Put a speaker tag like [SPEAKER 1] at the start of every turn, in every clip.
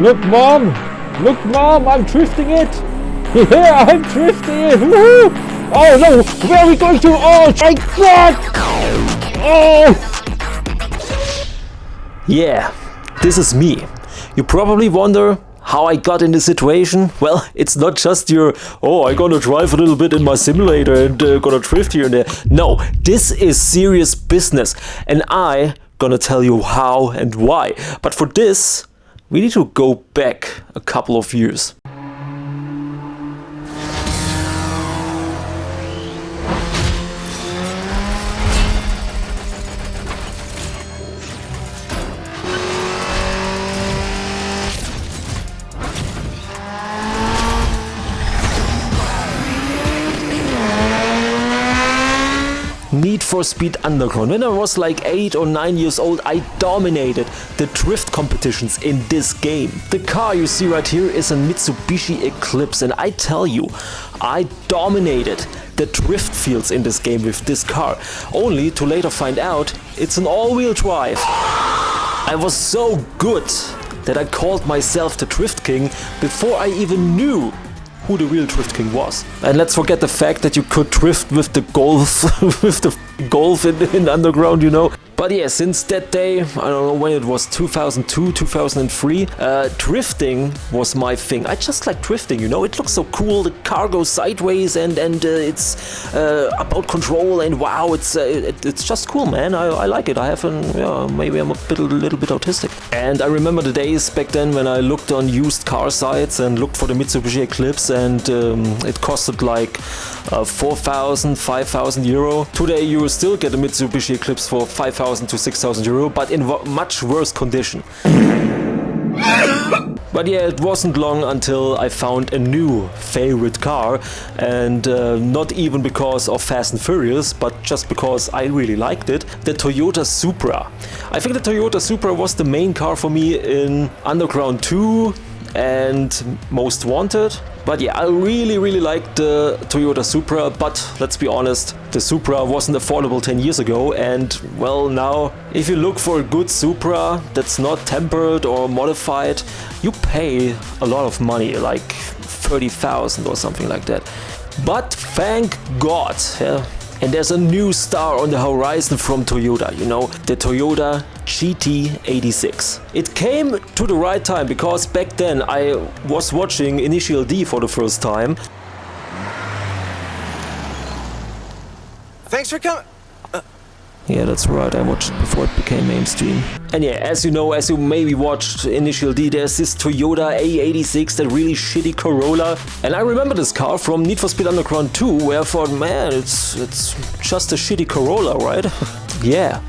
[SPEAKER 1] Look, Mom! Look, Mom! I'm drifting it! Yeah, I'm drifting it! Woohoo! Oh no! Where are we going to? Oh my God! Oh!
[SPEAKER 2] Yeah, this is me. You probably wonder how I got in this situation. Well, it's not just your, oh, I'm gonna drive a little bit in my simulator and gonna drift here and there. No, this is serious business, and I gonna tell you how and why. But for this, we need to go back a couple of years. Need for Speed Underground. When I was like 8 or 9 years old, I dominated the drift competitions in this game. The car you see right here is a Mitsubishi Eclipse, and I tell you, I dominated the drift fields in this game with this car, only to later find out it's an all-wheel drive. I was so good that I called myself the Drift King before I even knew who the real Drift King was. And let's forget the fact that you could drift with the Golf, with the Golf in Underground, you know. But yeah, since that day, I don't know when it was, 2002, 2003, drifting was my thing. I just like drifting, you know. It looks so cool. The car goes sideways, and it's about control, and wow, it's just cool, man. I like it. I have maybe I'm a little bit autistic. And I remember the days back then when I looked on used car sites and looked for the Mitsubishi Eclipse, and it costed like 4,000, 5,000 euro. Today you still get a Mitsubishi Eclipse for 5,000 to 6,000 euro, but in much worse condition. But yeah, it wasn't long until I found a new favorite car, and not even because of Fast and Furious, but just because I really liked it, the Toyota Supra. I think the Toyota Supra was the main car for me in Underground 2 and Most Wanted. But yeah, I really liked the Toyota Supra, but let's be honest, the Supra wasn't affordable 10 years ago, and well, now if you look for a good Supra that's not tempered or modified, you pay a lot of money, like 30,000 or something like that. But thank God, yeah. And there's a new star on the horizon from Toyota, you know, the Toyota GT86. It came to the right time, because back then I was watching Initial D for the first time.
[SPEAKER 3] Thanks for coming.
[SPEAKER 2] Yeah, that's right, I watched it before it became mainstream. And yeah, as you know, as you maybe watched Initial D, there's this Toyota A86, that really shitty Corolla. And I remember this car from Need for Speed Underground 2, where I thought, man, it's just a shitty Corolla, right? Yeah,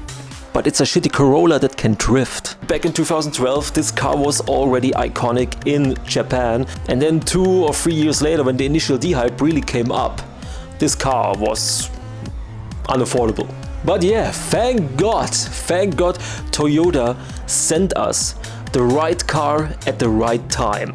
[SPEAKER 2] but it's a shitty Corolla that can drift. Back in 2012, this car was already iconic in Japan. And then 2 or 3 years later, when the Initial D hype really came up, this car was unaffordable. But yeah, thank God, Toyota sent us the right car at the right time.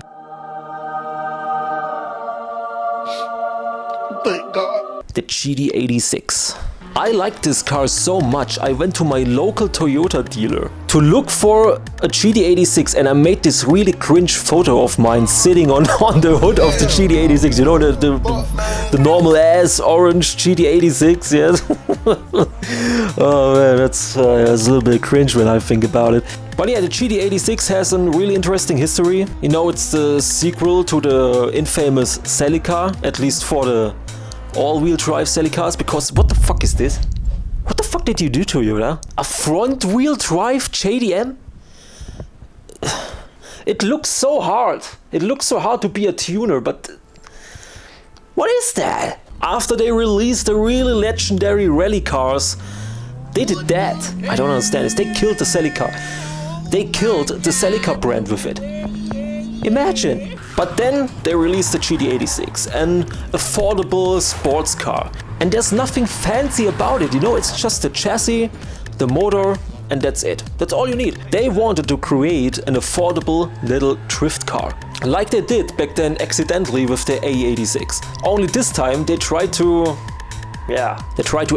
[SPEAKER 3] Thank God.
[SPEAKER 2] The GT86. I liked this car so much, I went to my local Toyota dealer to look for a GT86, and I made this really cringe photo of mine sitting on the hood of the GT86, you know, the normal ass orange GT86, yes. Oh man, that's a little bit cringe when I think about it. But yeah, the GT86 has a really interesting history. You know, it's the sequel to the infamous Celica, at least for the all-wheel drive Celicas, because what the fuck is this? What the fuck did you do to Toyota? A front-wheel drive JDM? It looks so hard. It looks so hard to be a tuner, but what is that? After they released the really legendary rally cars, they did that. I don't understand this. They killed the Celica. They killed the Celica brand with it. Imagine. But then they released the GT86, an affordable sports car. And there's nothing fancy about it, you know, it's just the chassis, the motor, and that's it. That's all you need. They wanted to create an affordable little drift car, like they did back then accidentally with the A86. Only this time they tried to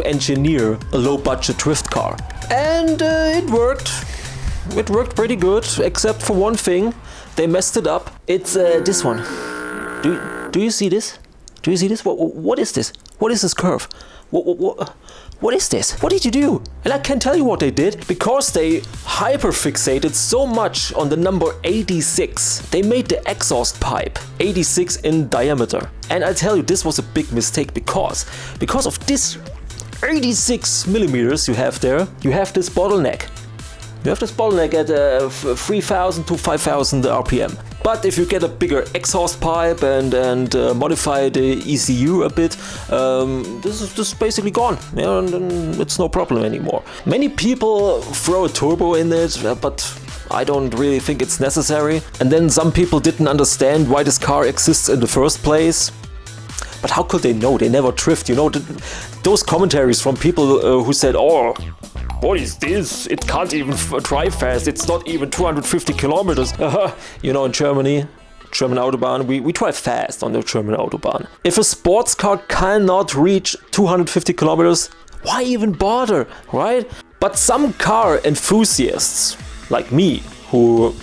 [SPEAKER 2] engineer a low-budget drift car. And it worked. It worked pretty good, except for one thing. they messed it up. It's this one. Do you see this? Do you see this? What is this? What is this curve? What is this? What did you do? And I can tell you what they did, because they hyperfixated so much on the number 86. They made the exhaust pipe 86 in diameter. And I tell you, this was a big mistake, because of this 86 millimeters you have there, you have this bottleneck. You have this bottleneck at 3,000 to 5,000 RPM. But if you get a bigger exhaust pipe and modify the ECU a bit, this is just basically gone. Yeah, and it's no problem anymore. Many people throw a turbo in it, but I don't really think it's necessary. And then some people didn't understand why this car exists in the first place. But how could they know? They never drift. You know, those commentaries from people who said, "Oh, what is this? It can't even drive fast. It's not even 250 kilometers." You know, in Germany, German Autobahn, we drive fast on the German Autobahn. If a sports car cannot reach 250 kilometers, why even bother, right? But some car enthusiasts, like me, who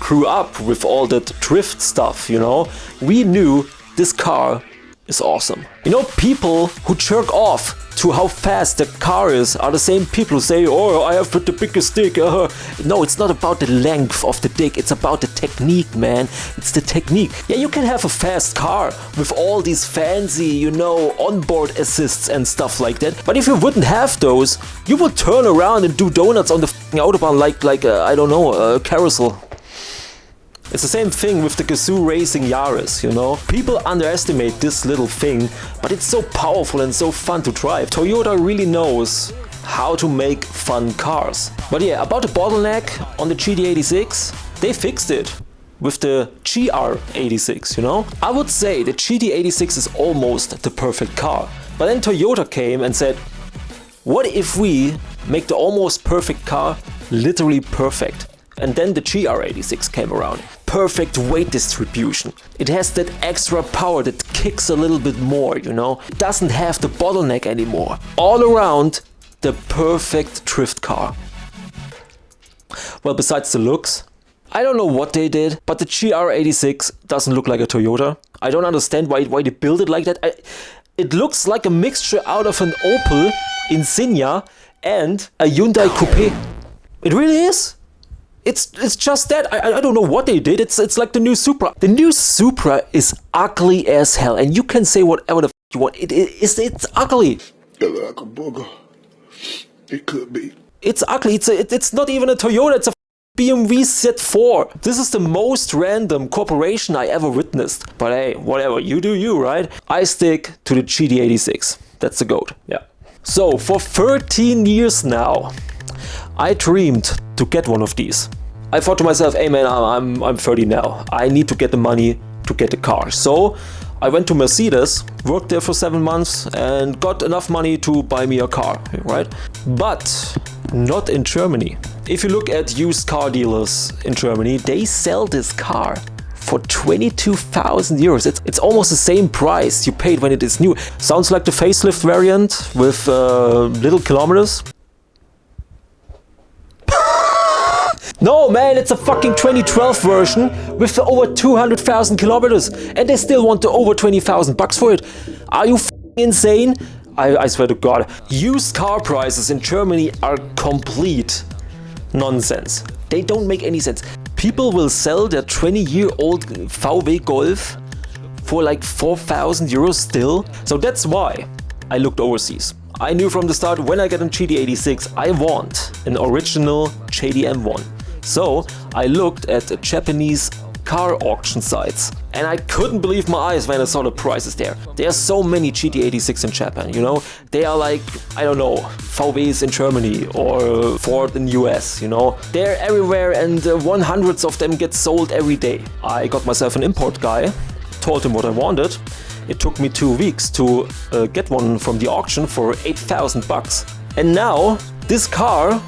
[SPEAKER 2] grew up with all that drift stuff, you know, we knew this car is awesome. You know, people who jerk off to how fast the car is are the same people who say, "Oh, I have the biggest dick." No, it's not about the length of the dick, it's about the technique, man. It's the technique. Yeah, you can have a fast car with all these fancy, you know, onboard assists and stuff like that. But if you wouldn't have those, you would turn around and do donuts on the f***ing Autobahn like I don't know, a carousel. It's the same thing with the Gazoo Racing Yaris, you know? People underestimate this little thing, but it's so powerful and so fun to drive. Toyota really knows how to make fun cars. But yeah, about the bottleneck on the GT86, they fixed it with the GR86, you know? I would say the GT86 is almost the perfect car. But then Toyota came and said, what if we make the almost perfect car literally perfect? And then the GR86 came around. Perfect weight distribution. It has that extra power that kicks a little bit more, you know? It doesn't have the bottleneck anymore. All around, the perfect drift car. Well, besides the looks, I don't know what they did, but the GR86 doesn't look like a Toyota. I don't understand why they build it like that. It looks like a mixture out of an Opel Insignia and a Hyundai Coupe. It really is. It's just that. I don't know what they did. It's like the new Supra. The new Supra is ugly as hell, and you can say whatever the f you want. It's ugly.
[SPEAKER 3] Like a booger. It could be.
[SPEAKER 2] It's ugly. It's not even a Toyota. It's a BMW Z4. This is the most random corporation I ever witnessed. But hey, whatever. You do you, right? I stick to the GT86. That's the GOAT. Yeah. So for 13 years now, I dreamed to get one of these. I thought to myself, hey man, I'm 30 now. I need to get the money to get a car. So I went to Mercedes, worked there for 7 months and got enough money to buy me a car, right? But not in Germany. If you look at used car dealers in Germany, they sell this car for 22,000 euros. It's almost the same price you paid when it is new. Sounds like the facelift variant with little kilometers. No man, it's a fucking 2012 version with over 200,000 kilometers and they still want the over 20,000 bucks for it. Are you fucking insane? I swear to God. Used car prices in Germany are complete nonsense. They don't make any sense. People will sell their 20-year-old VW Golf for like 4,000 euros still. So that's why I looked overseas. I knew from the start, when I get a GT86, I want an original JDM1. So I looked at Japanese car auction sites and I couldn't believe my eyes when I saw the prices there. There are so many GT86 in Japan, you know? They are like, I don't know, VWs in Germany or Ford in US, you know? They're everywhere and 100s of them get sold every day. I got myself an import guy, told him what I wanted. It took me 2 weeks to get one from the auction for 8,000 bucks. And now, this car,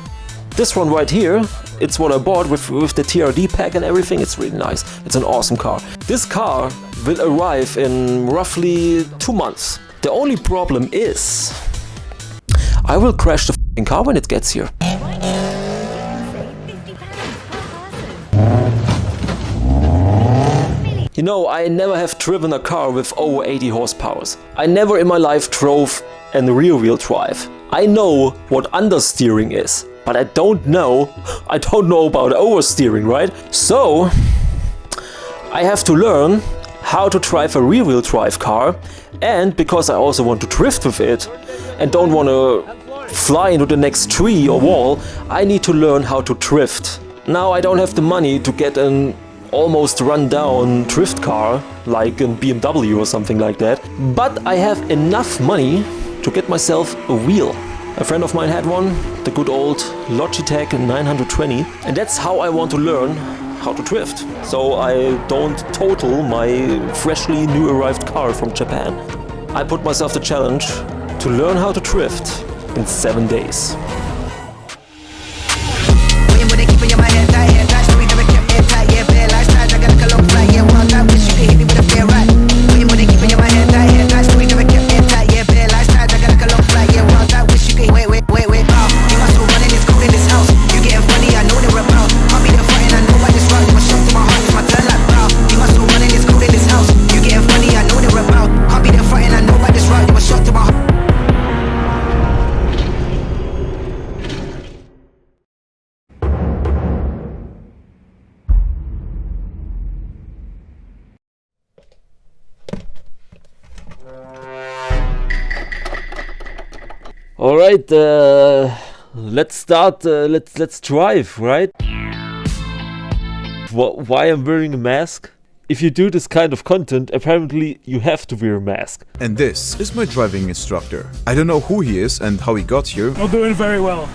[SPEAKER 2] this one right here, it's what I bought with the TRD pack and everything. It's really nice. It's an awesome car. This car will arrive in roughly 2 months. The only problem is, I will crash the f***ing car when it gets here. You know, I never have driven a car with over 80 horsepower. I never in my life drove a rear-wheel drive. I know what understeering is, but I don't know about oversteering, right? So I have to learn how to drive a rear-wheel drive car, and because I also want to drift with it and don't want to fly into the next tree or wall, I need to learn how to drift. Now I don't have the money to get an almost run-down drift car like a BMW or something like that, but I have enough money to get myself a wheel. A friend of mine had one, the good old Logitech 920, and that's how I want to learn how to drift, so I don't total my freshly new arrived car from Japan. I put myself the challenge to learn how to drift in 7 days.
[SPEAKER 1] All right, let's start. Let's drive, right? Why I'm wearing a mask? If you do this kind of content, apparently you have to wear a mask.
[SPEAKER 4] And this is my driving instructor. I don't know who he is and how he got here.
[SPEAKER 5] Not doing very well.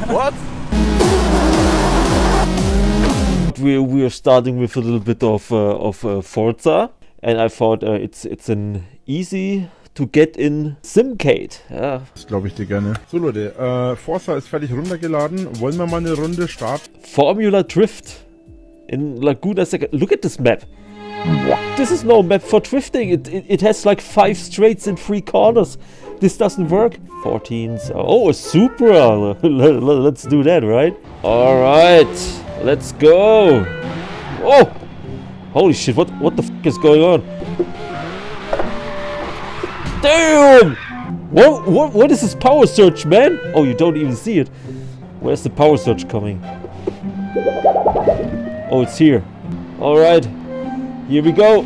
[SPEAKER 4] What?
[SPEAKER 1] We are starting with a little bit of Forza, and I thought it's an easy to get in Simcade. Ja.
[SPEAKER 6] Das glaube ich dir gerne. So Leute, Forza ist fertig runtergeladen. Wollen wir mal eine Runde starten?
[SPEAKER 1] Formula Drift in Laguna Seca. Look at this map. This is no map for drifting. It has like 5 straights and 3 corners. This doesn't work. 14s. Oh, a Supra. Let's do that, right? All right, let's go. Oh, holy shit! What the f is going on? Damn! What is this power surge, man? Oh, you don't even see it. Where's the power surge coming? Oh, it's here. Alright. Here we go.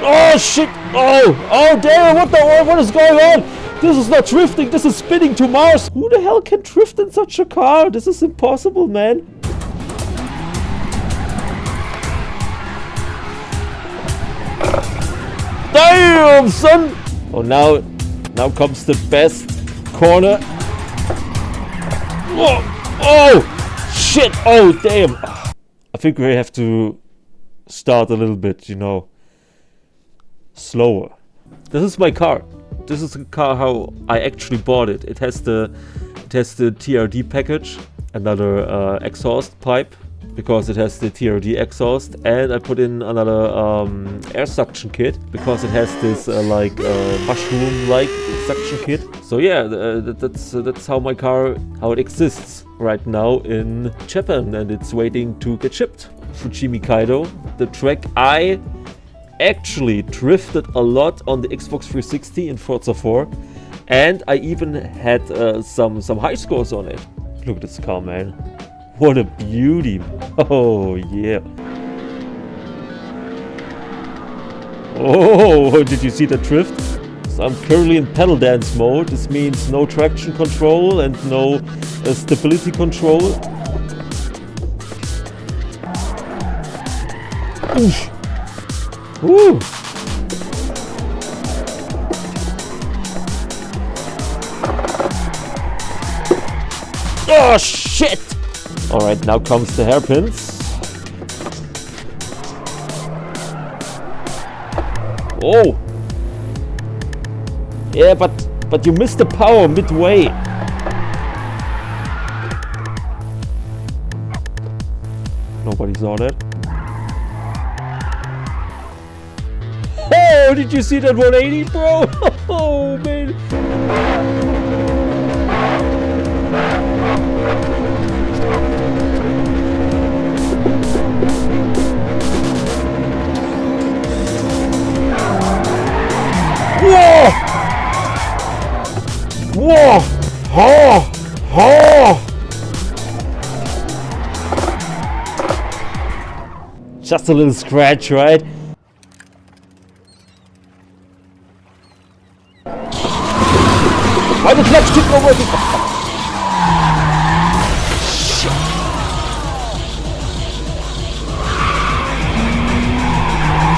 [SPEAKER 1] Oh shit! Oh damn! What is going on? This is not drifting, this is spinning to Mars! Who the hell can drift in such a car? This is impossible, man. Damn, son! Oh, now comes the best corner. Oh, shit! Oh, damn! I think we have to start a little bit, you know, slower. This is my car. This is the car how I actually bought it. It has the TRD package, another exhaust pipe, because it has the TRD exhaust, and I put in another air suction kit because it has this mushroom-like suction kit. So yeah, that's how my car, how it exists right now in Japan, and it's waiting to get shipped. Fujimi Kaido, the track I actually drifted a lot on the Xbox 360 in Forza 4, and I even had some high scores on it. Look at this car, man. What a beauty. Oh, yeah. Oh, did you see the drift? So I'm currently in pedal dance mode. This means no traction control and no stability control. Oosh. Woo. Oh, shit! Alright, now comes the hairpins. Oh! Yeah, but you missed the power midway. Nobody saw that. Oh, did you see that 180, bro? Oh, man. Whoa! Oh! Oh! Just a little scratch, right? Why the clutch keep not working? Shit.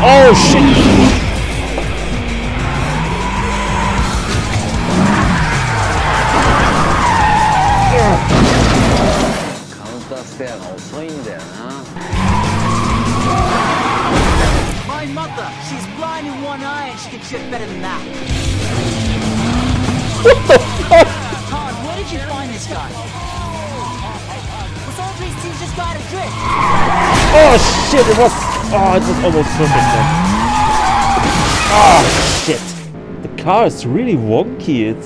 [SPEAKER 1] Oh shit!
[SPEAKER 5] My mother, she's blind in one eye and she can shift better than that.
[SPEAKER 1] What the fuck?
[SPEAKER 5] Todd, where did you find this guy? Was all these teams just got a drift?
[SPEAKER 1] Oh shit! It was almost perfect, man. Oh shit! The car is really wonky. It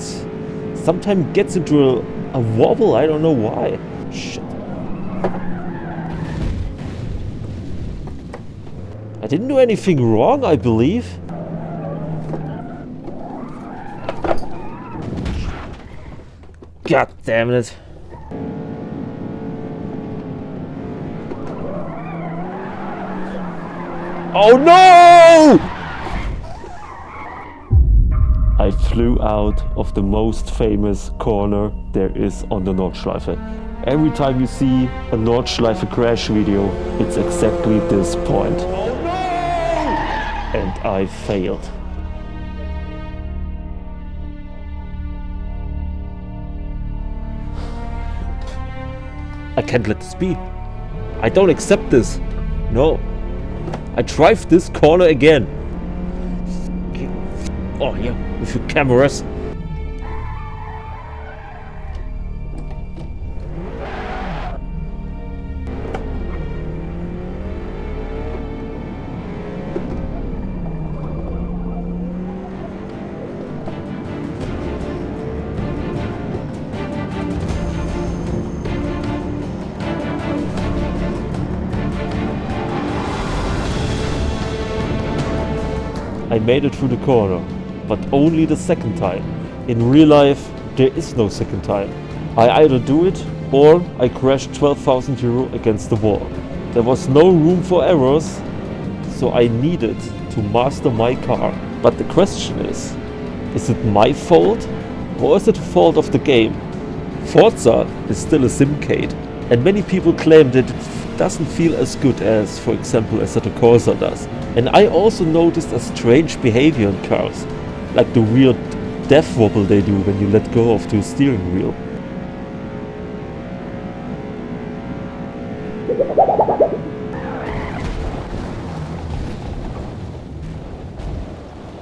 [SPEAKER 1] sometimes gets into a wobble. I don't know why. Shit. I didn't do anything wrong, I believe. God damn it. Oh no! I flew out of the most famous corner there is on the Nordschleife. Every time you see a Nordschleife crash video, it's exactly this point. Oh no! And I failed. I can't let this be. I don't accept this. No. I drive this corner again. Oh yeah, with your cameras. I made it through the corner, but only the second time. In real life, there is no second time. I either do it, or I crash 12,000 euro against the wall. There was no room for errors, so I needed to master my car. But the question is it my fault, or is it the fault of the game? Forza is still a simcade, and many people claim that it doesn't feel as good as, for example, Assetto Corsa does. And I also noticed a strange behavior in cars, like the weird death wobble they do when you let go of the steering wheel.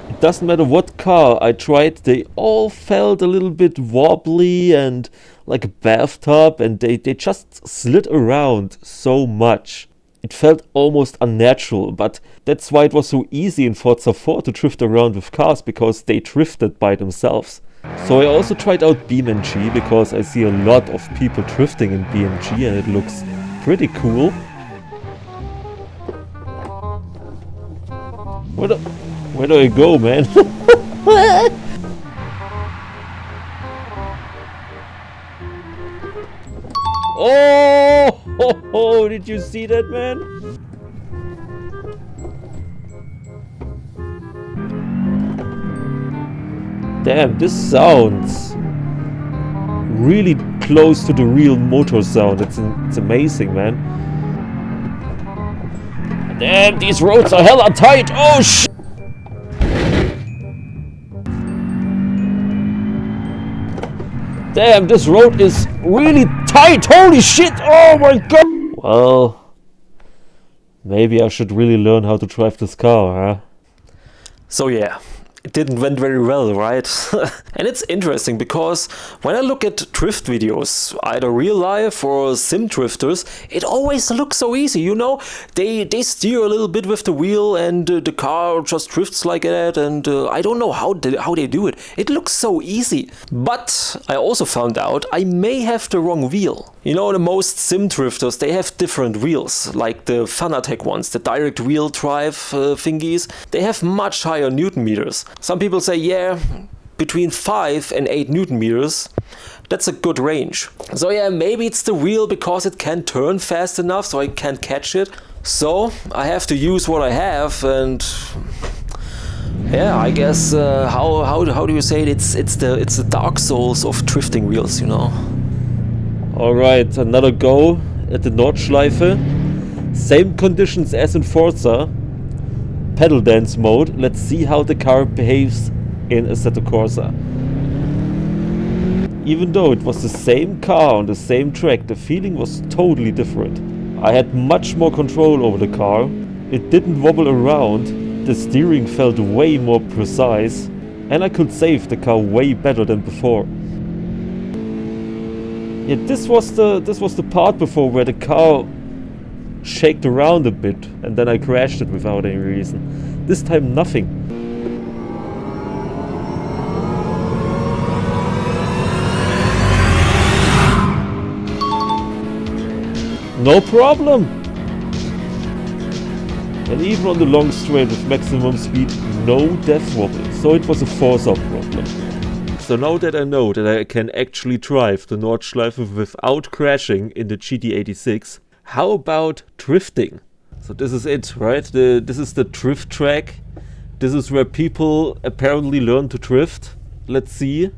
[SPEAKER 1] It doesn't matter what car I tried, they all felt a little bit wobbly and like a bathtub, and they just slid around so much. It felt almost unnatural, but that's why it was so easy in Forza 4 to drift around with cars, because they drifted by themselves. So I also tried out BeamNG, because I see a lot of people drifting in BeamNG and it looks pretty cool. Where do I go, man? Oh, did you see that, man? Damn, this sounds really close to the real motor sound. It's amazing, man. Damn, these roads are hella tight. Oh, shit. Damn, this road is really tight. Holy shit. Oh my god. Well, maybe I should really learn how to drive this car, huh?
[SPEAKER 2] So yeah, it didn't went very well, right? And it's interesting because when I look at drift videos, either real life or sim drifters, it always looks so easy, you know? They steer a little bit with the wheel and the car just drifts like that, and I don't know how they do it. It looks so easy. But I also found out I may have the wrong wheel. You know, the most sim drifters, they have different wheels, like the Fanatec ones, the direct wheel drive thingies. They have much higher Newton meters. Some people say, yeah, between 5 and 8 Newton meters. That's a good range. So yeah, maybe it's the wheel because it can't turn fast enough, so I can't catch it. So I have to use what I have, and yeah, I guess how do you say it? It's the Dark Souls of drifting wheels, you know.
[SPEAKER 1] Alright, another go at the Nordschleife. Same conditions as in Forza. Pedal dance mode. Let's see how the car behaves in Assetto Corsa. Even though it was the same car on the same track, the feeling was totally different. I had much more control over the car. It didn't wobble around. The steering felt way more precise, and I could save the car way better than before. Yeah, this was the part before where the car shaked around a bit, and then I crashed it without any reason. This time nothing. No problem! And even on the long straight with maximum speed, no death wobble. So it was a Forza problem. So now that I know that I can actually drive the Nordschleife without crashing in the GT86, how about drifting? So this is it, right? This is the drift track. This is where people apparently learn to drift. Let's see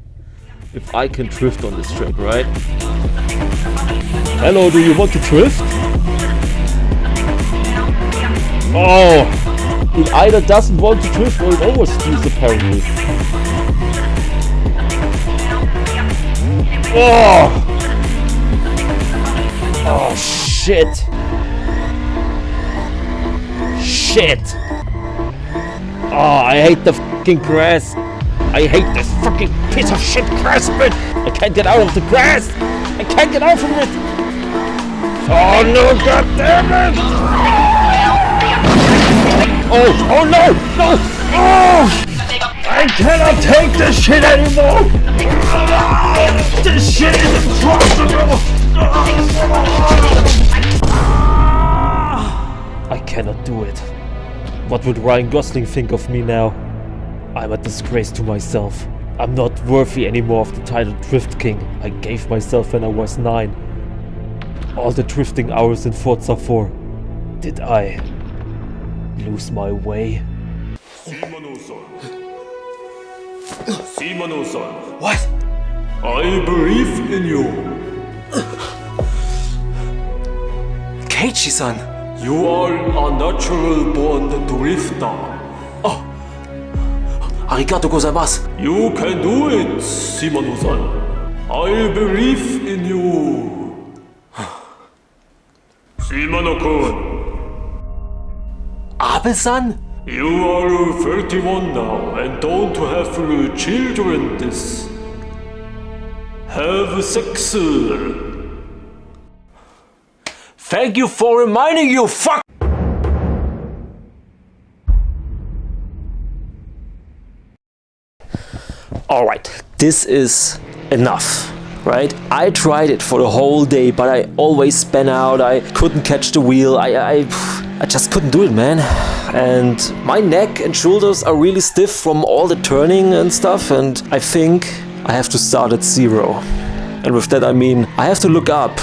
[SPEAKER 1] if I can drift on this track, right? Hello, do you want to drift? Oh! It either doesn't want to drift or it oversteers apparently. Oh! Oh shit! Shit! Oh, I hate the fucking grass! I hate this fucking piece of shit grass bit! I can't get out of the grass! I can't get out from it! Oh no, god damn it! Oh no! No! Oh! I cannot take this shit anymore! This shit is impossible! I cannot do it. What would Ryan Gosling think of me now? I'm a disgrace to myself. I'm not worthy anymore of the title Drift King I gave myself when I was 9. All the drifting hours in Forza 4. Did I lose my way?
[SPEAKER 2] What?
[SPEAKER 7] I believe in you.
[SPEAKER 2] Keiichi-san.
[SPEAKER 7] You are a natural born drifter.
[SPEAKER 2] Oh. Arigato gozaimasu.
[SPEAKER 7] You can do it, Shimano-san. I believe in you. Shimano-kun.
[SPEAKER 2] Abe-san?
[SPEAKER 7] You are 31 now and don't have children this. Have sex.
[SPEAKER 2] Thank you for reminding you, fuck! Alright, this is enough, right? I tried it for the whole day, but I always span out, I couldn't catch the wheel, I just couldn't do it, man. And my neck and shoulders are really stiff from all the turning and stuff, and I think I have to start at 0. And with that I mean, I have to look up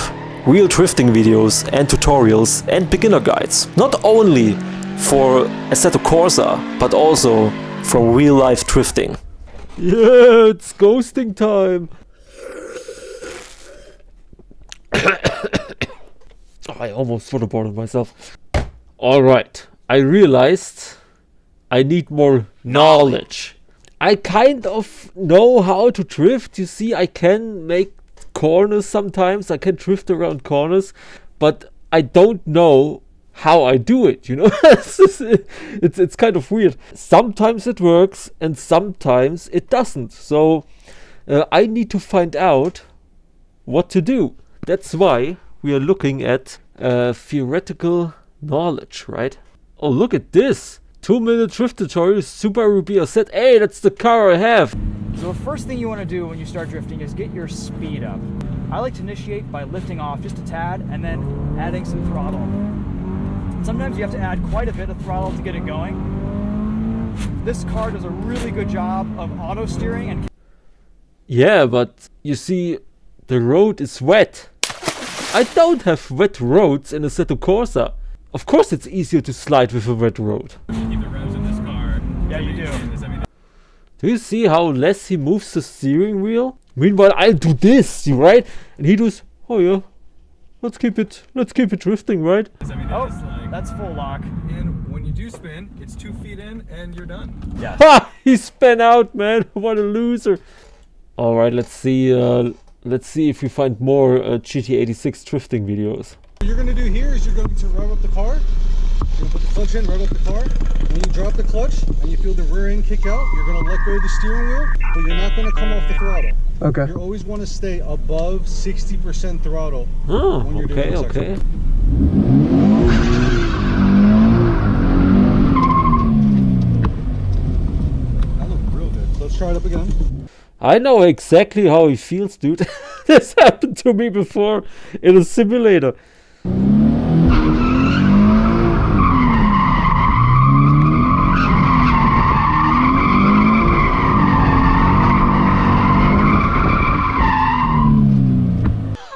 [SPEAKER 2] real drifting videos and tutorials and beginner guides. Not only for Assetto Corsa, but also for real life drifting.
[SPEAKER 1] Yeah, it's ghosting time. Oh, I almost thought about it myself. Alright, I realized I need more knowledge. I kind of know how to drift. You see, I can make corners sometimes. I can drift around corners, but I don't know how I do it, you know. it's kind of weird. Sometimes it works and sometimes it doesn't. So I need to find out what to do. That's why we are looking at theoretical knowledge, right? Oh, look at this. 2-minute drift tutorial, Subaru BRZ. Hey, that's the car I have.
[SPEAKER 8] So the first thing you want to do when you start drifting is get your speed up. I like to initiate by lifting off just a tad and then adding some throttle. Sometimes you have to add quite a bit of throttle to get it going. This car does a really good job of auto steering and
[SPEAKER 1] Yeah, but you see, the road is wet. I don't have wet roads in Assetto Corsa. Of course it's easier to slide with a wet road.
[SPEAKER 8] yeah, you do.
[SPEAKER 1] Do you see how less he moves the steering wheel? Meanwhile, I'll do this, right? And he does, oh yeah, let's keep it drifting, right?
[SPEAKER 8] Oh, that's full lock.
[SPEAKER 9] And when you do spin, it's 2 feet in and you're done.
[SPEAKER 8] Yes.
[SPEAKER 1] Ha! He spun out, man. What a loser. All right, let's see if we find more GT86 drifting videos.
[SPEAKER 9] What you're going to do here is you're going to rev up the car. You're going to put the clutch in, rev up the car. When you drop the clutch and you feel the rear end kick out, you're going to let go of the steering wheel, but you're not going to come off the throttle.
[SPEAKER 6] Okay.
[SPEAKER 9] You always want to stay above 60% throttle.
[SPEAKER 1] Oh,
[SPEAKER 9] when you're doing
[SPEAKER 1] okay,
[SPEAKER 9] this
[SPEAKER 1] okay.
[SPEAKER 9] That looked real good. Let's try it up again.
[SPEAKER 1] I know exactly how he feels, dude. This happened to me before in a simulator.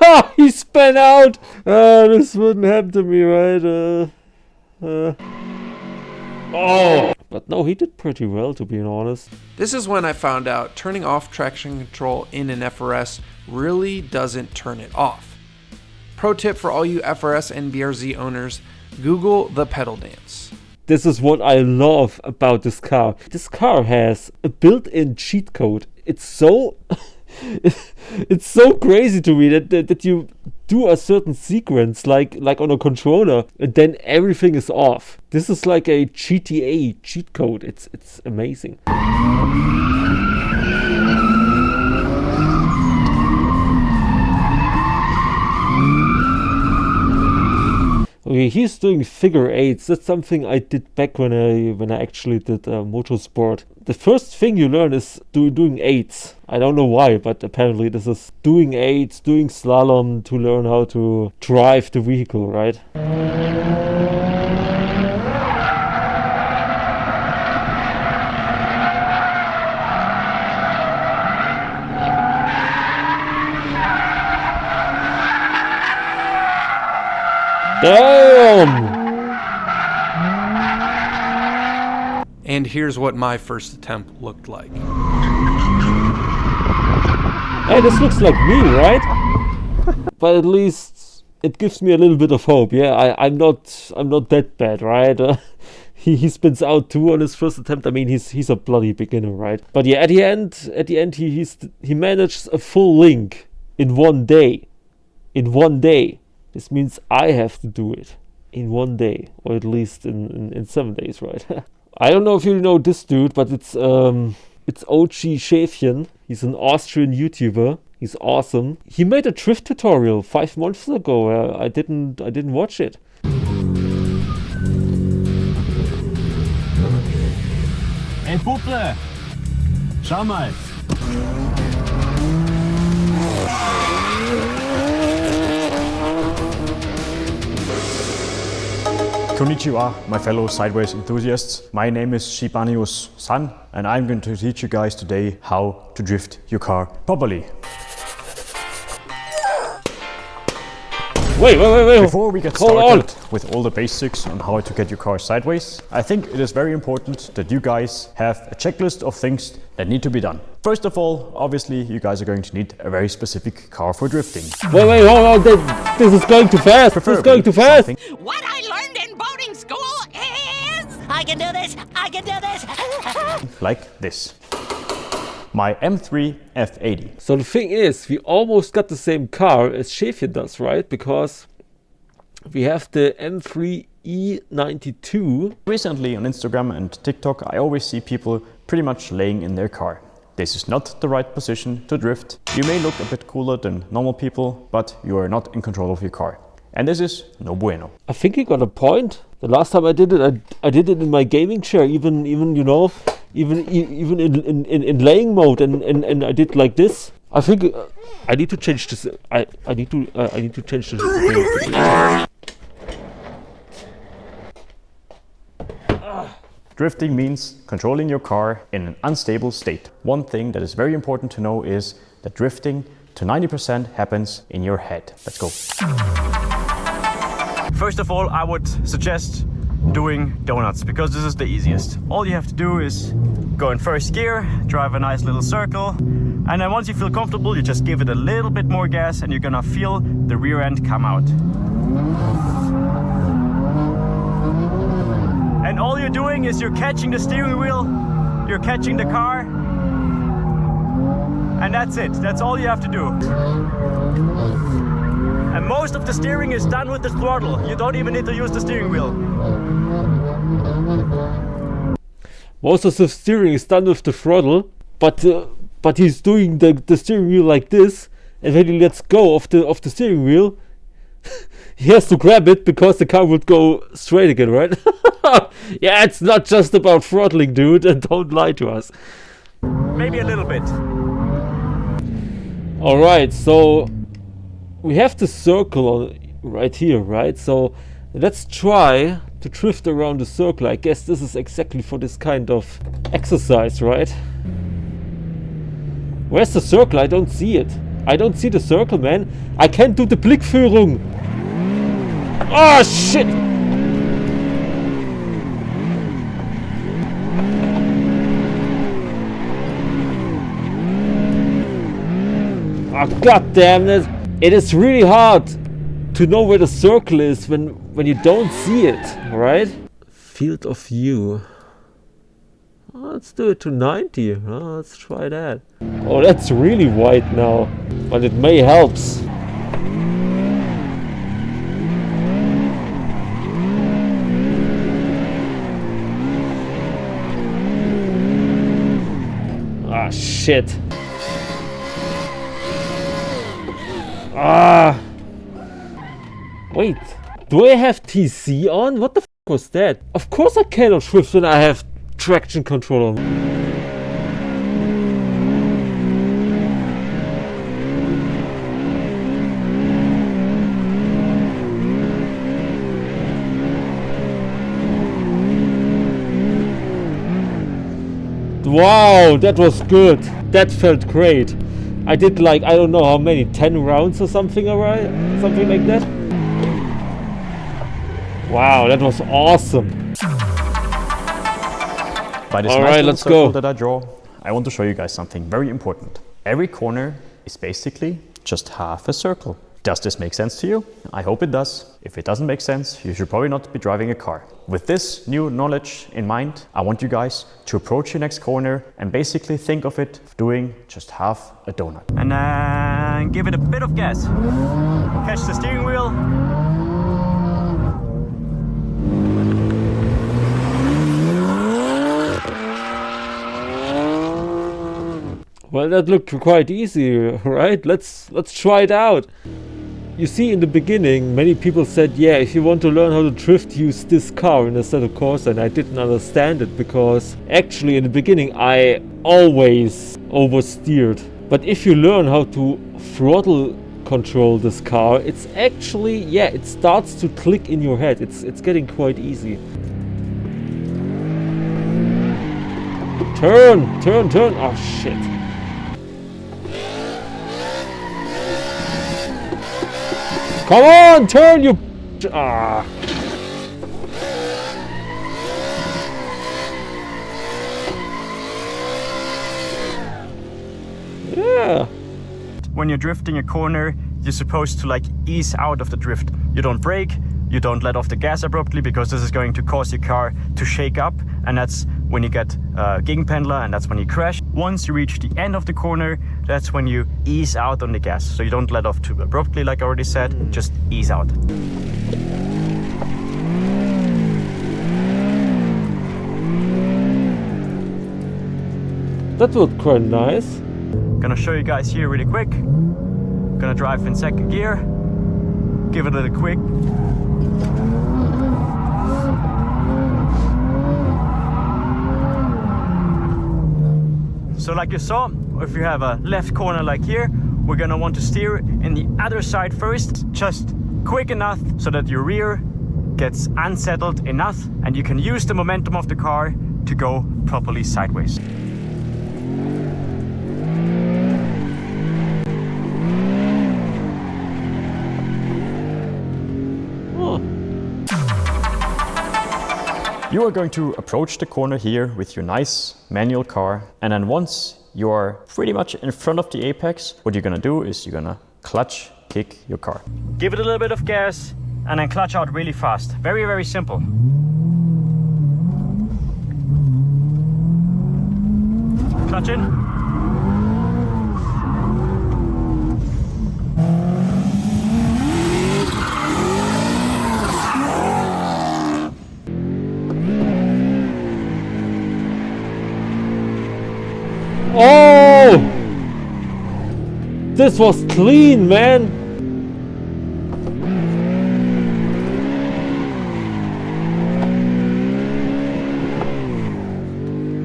[SPEAKER 1] Ha! He spun out! This wouldn't happen to me, right? Oh! But no, he did pretty well, to be honest.
[SPEAKER 10] This is when I found out turning off traction control in an FRS really doesn't turn it off. Pro tip for all you FRS and BRZ owners, Google the pedal dance.
[SPEAKER 1] This is what I love about this car. This car has a built-in cheat code. It's so... it's so crazy to me that you do a certain sequence like on a controller and then everything is off. This is like a GTA cheat code. It's amazing. Okay, he's doing figure eights. That's something I did back when I actually did motorsport. The first thing you learn is doing eights. I don't know why, but apparently this is doing eights, doing slalom to learn how to drive the vehicle, right? Damn!
[SPEAKER 10] And here's what my first attempt looked like.
[SPEAKER 1] Hey, this looks like me, right? But at least it gives me a little bit of hope. Yeah, I'm not that bad, right? He spins out 2 on his first attempt. I mean, he's a bloody beginner, right? But yeah, at the end he managed a full link in 1 day. In 1 day. This means I have to do it in 1 day, or at least in 7 days, right? I don't know if you know this dude, but it's OG Schäfchen. He's an Austrian YouTuber. He's awesome. He made a drift tutorial 5 months ago. I didn't watch it.
[SPEAKER 11] Hey Puppe, schau mal. Konnichiwa, my fellow sideways enthusiasts. My name is Shibanius San, and I'm going to teach you guys today how to drift your car properly.
[SPEAKER 1] Wait.
[SPEAKER 11] Before we get started with all the basics on how to get your car sideways, I think it is very important that you guys have a checklist of things that need to be done. First of all, obviously, you guys are going to need a very specific car for drifting.
[SPEAKER 1] Wait, hold on. This is going too fast. This is going too fast.
[SPEAKER 5] What I learned in boating school is... I can do this!
[SPEAKER 11] Like this. My M3 F80.
[SPEAKER 1] So the thing is, we almost got the same car as Schäfchen does, right? Because we have the M3 E92.
[SPEAKER 11] Recently on Instagram and TikTok, I always see people pretty much laying in their car. This is not the right position to drift. You may look a bit cooler than normal people, but you are not in control of your car. And this is no bueno.
[SPEAKER 1] I think he got a point. The last time I did it, I did it in my gaming chair, even you know, even in laying mode, and I did like this. I think I need to change this. I need to change this.
[SPEAKER 11] Drifting means controlling your car in an unstable state. One thing that is very important to know is that drifting to 90% happens in your head. Let's go. First of all, I would suggest doing donuts because this is the easiest. All you have to do is go in first gear, drive a nice little circle, and then once you feel comfortable, you just give it a little bit more gas and you're gonna feel the rear end come out. And all you're doing is you're catching the steering wheel, you're catching the car, and that's it. That's all you have to do. And most of the steering is done with the throttle. You don't even need to use the steering wheel.
[SPEAKER 1] Most of the steering is done with the throttle, but he's doing the steering wheel like this, and when he lets go of the steering wheel, he has to grab it because the car would go straight again, right? Yeah, it's not just about throttling, dude, and don't lie to us.
[SPEAKER 11] Maybe a little bit.
[SPEAKER 1] Alright, so we have the circle right here, right? So let's try to drift around the circle. I guess this is exactly for this kind of exercise, right? Where's the circle? I don't see it. I don't see the circle, man. I can't do the Blickführung. Oh, shit! Oh, god damn it! It is really hard to know where the circle is when you don't see it, right? Field of view. Oh, let's do it to 90. Oh, let's try that. Oh, that's really wide now, but it may helps. Ah, shit. Ah! Wait, do I have TC on? What the f was that? Of course I cannot drift when I have traction control on. Wow, that was good. That felt great. I did like, I don't know how many, 10 rounds or something, alright? Something like that. Wow, that was awesome.
[SPEAKER 11] By this nice little circle that I draw, I want to show you guys something very important. Every corner is basically just half a circle. Does this make sense to you? I hope it does. If it doesn't make sense, you should probably not be driving a car. With this new knowledge in mind, I want you guys to approach your next corner and basically think of it doing just half a donut. And then give it a bit of gas. Catch the steering wheel.
[SPEAKER 1] Well, that looked quite easy, right? Let's try it out. You see, in the beginning, many people said, yeah, if you want to learn how to drift, use this car in Assetto Corsa, and I didn't understand it because actually in the beginning I always oversteered. But if you learn how to throttle control this car, it's actually, yeah, it starts to click in your head. It's getting quite easy. Turn, turn, turn. Oh shit. Come on, turn, you. Ah. Yeah.
[SPEAKER 11] When you're drifting a corner, you're supposed to like ease out of the drift. You don't brake, you don't let off the gas abruptly because this is going to cause your car to shake up, and that's when you get Gegenpendler, and that's when you crash. Once you reach the end of the corner, that's when you ease out on the gas. So you don't let off too abruptly, like I already said, just ease out.
[SPEAKER 1] That was quite nice.
[SPEAKER 11] Gonna show you guys here really quick. Gonna drive in second gear, give it a little quick. So like you saw, if you have a left corner like here, we're gonna want to steer in the other side first, just quick enough so that your rear gets unsettled enough and you can use the momentum of the car to go properly sideways. You are going to approach the corner here with your nice manual car, and then once you are pretty much in front of the apex, what you're gonna do is you're gonna clutch kick your car. Give it a little bit of gas and then clutch out really fast. Very, very simple. Clutch in.
[SPEAKER 1] Oh! This was clean, man!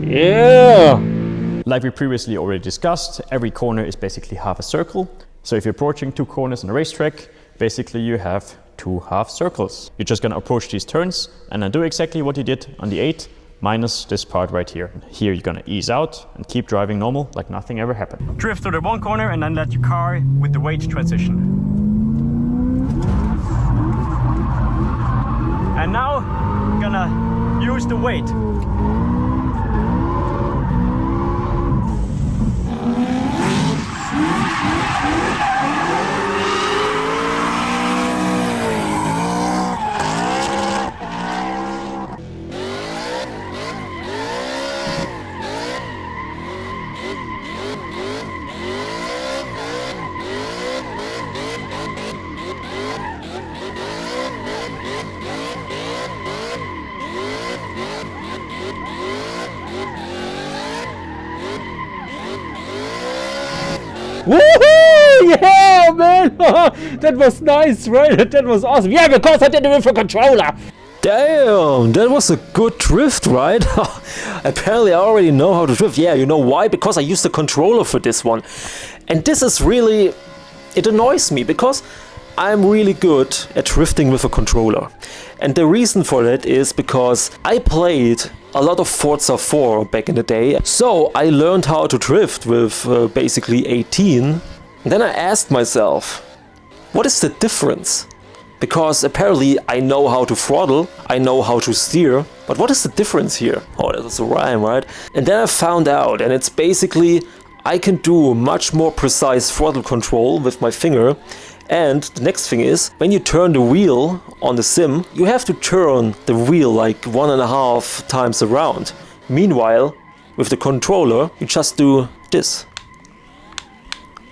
[SPEAKER 1] Yeah!
[SPEAKER 11] Like we previously already discussed, every corner is basically half a circle. So if you're approaching two corners on a racetrack, basically you have two half circles. You're just gonna approach these turns and then do exactly what you did on the 8, minus this part right here. Here you're gonna ease out and keep driving normal, like nothing ever happened. Drift through the one corner and then let your car with the weight transition. And now, gonna use the weight.
[SPEAKER 1] Woohoo! Yeah, man! That was nice, right? That was awesome. Yeah, because I did it with a controller.
[SPEAKER 2] Damn, that was a good drift, right? Apparently I already know how to drift. Yeah, you know why? Because I used the controller for this one. And this is really... it annoys me because I'm really good at drifting with a controller. And the reason for that is because I played a lot of Forza 4 back in the day. So I learned how to drift with basically 18. And then I asked myself, what is the difference? Because apparently I know how to throttle, I know how to steer, but what is the difference here? Oh, that's a rhyme, right? And then I found out, and it's basically I can do much more precise throttle control with my finger. And the next thing is, when you turn the wheel on the sim, you have to turn the wheel like 1.5 times around. Meanwhile, with the controller, you just do this.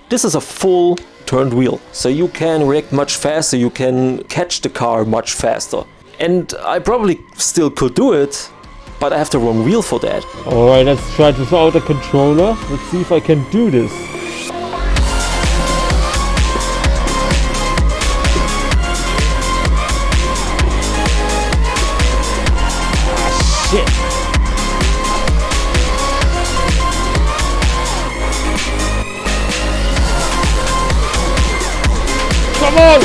[SPEAKER 2] This is a full turned wheel, so you can react much faster, you can catch the car much faster. And I probably still could do it, but I have the wrong wheel for that.
[SPEAKER 1] Alright, let's try it without a controller. Let's see if I can do this. Shit. Come on!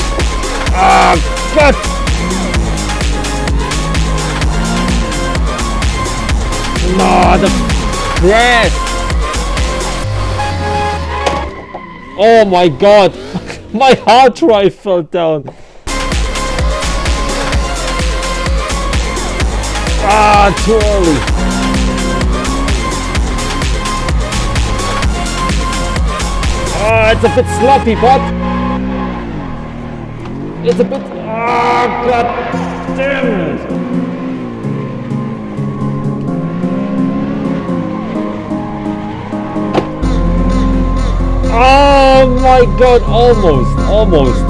[SPEAKER 1] Ah, God! No, the press! Oh my God! My hard drive fell down. Ah, too early. Ah, it's a bit sloppy, but it's a bit. Ah, God damn it! Oh my God! Almost.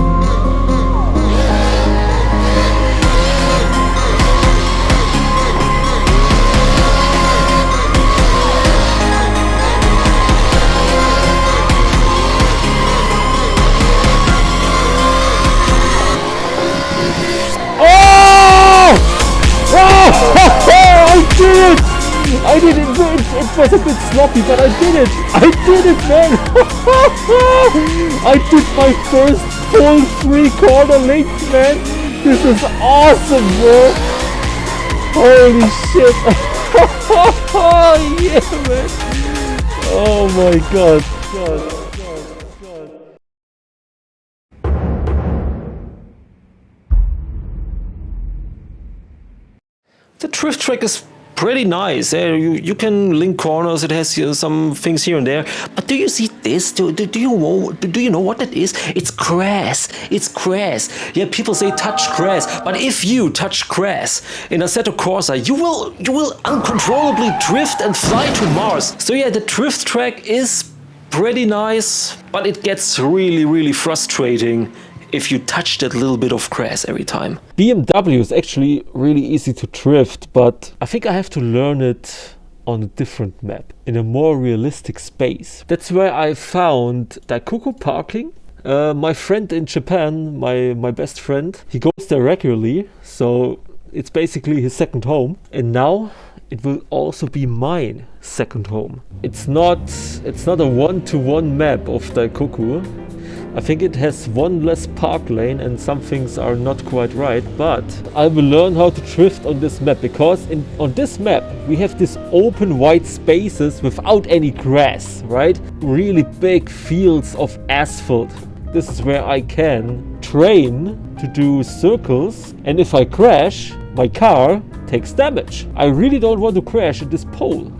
[SPEAKER 1] I did it! It was a bit sloppy, but I did it! I did it, man! I did my first full 3-corner link, man! This is awesome, bro! Holy shit! Yeah, man. Oh my god.
[SPEAKER 2] The drift track is pretty nice. You can link corners. It has some things here and there. But do you see this? Do you know what that is? It's grass. It's grass. Yeah, people say touch grass. But if you touch grass in Assetto Corsa, you will uncontrollably drift and fly to Mars. So yeah, the drift track is pretty nice, but it gets really frustrating if you touch that little bit of grass every time.
[SPEAKER 1] BMW is actually really easy to drift, but I think I have to learn it on a different map, in a more realistic space. That's where I found Daikoku parking. My friend in Japan, my best friend, he goes there regularly, so it's basically his second home. And now it will also be mine second home. It's not a one-to-one map of Daikoku. I think it has one less park lane and some things are not quite right, but I will learn how to drift on this map, because on this map we have these open white spaces without any grass, right? Really big fields of asphalt. This is where I can train to do circles, and if I crash, my car takes damage. I really don't want to crash at this pole.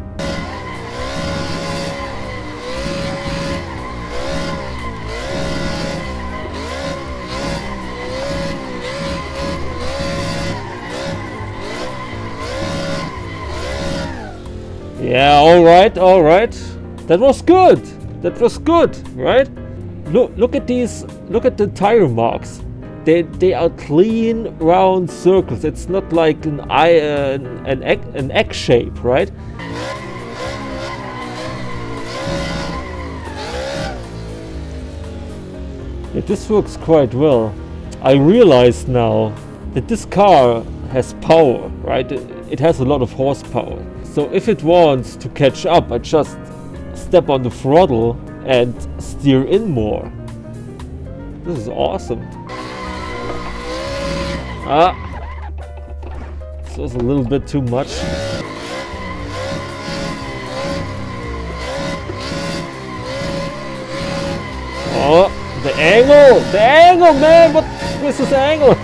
[SPEAKER 1] Yeah, all right. That was good, right? Look at these, look at the tire marks. They are clean round circles. It's not like an egg shape, right? Yeah, this works quite well. I realize now that this car has power, right? It has a lot of horsepower. So if it wants to catch up, I just step on the throttle and steer in more. This is awesome. This was a little bit too much. Oh, the angle, man! What is this angle?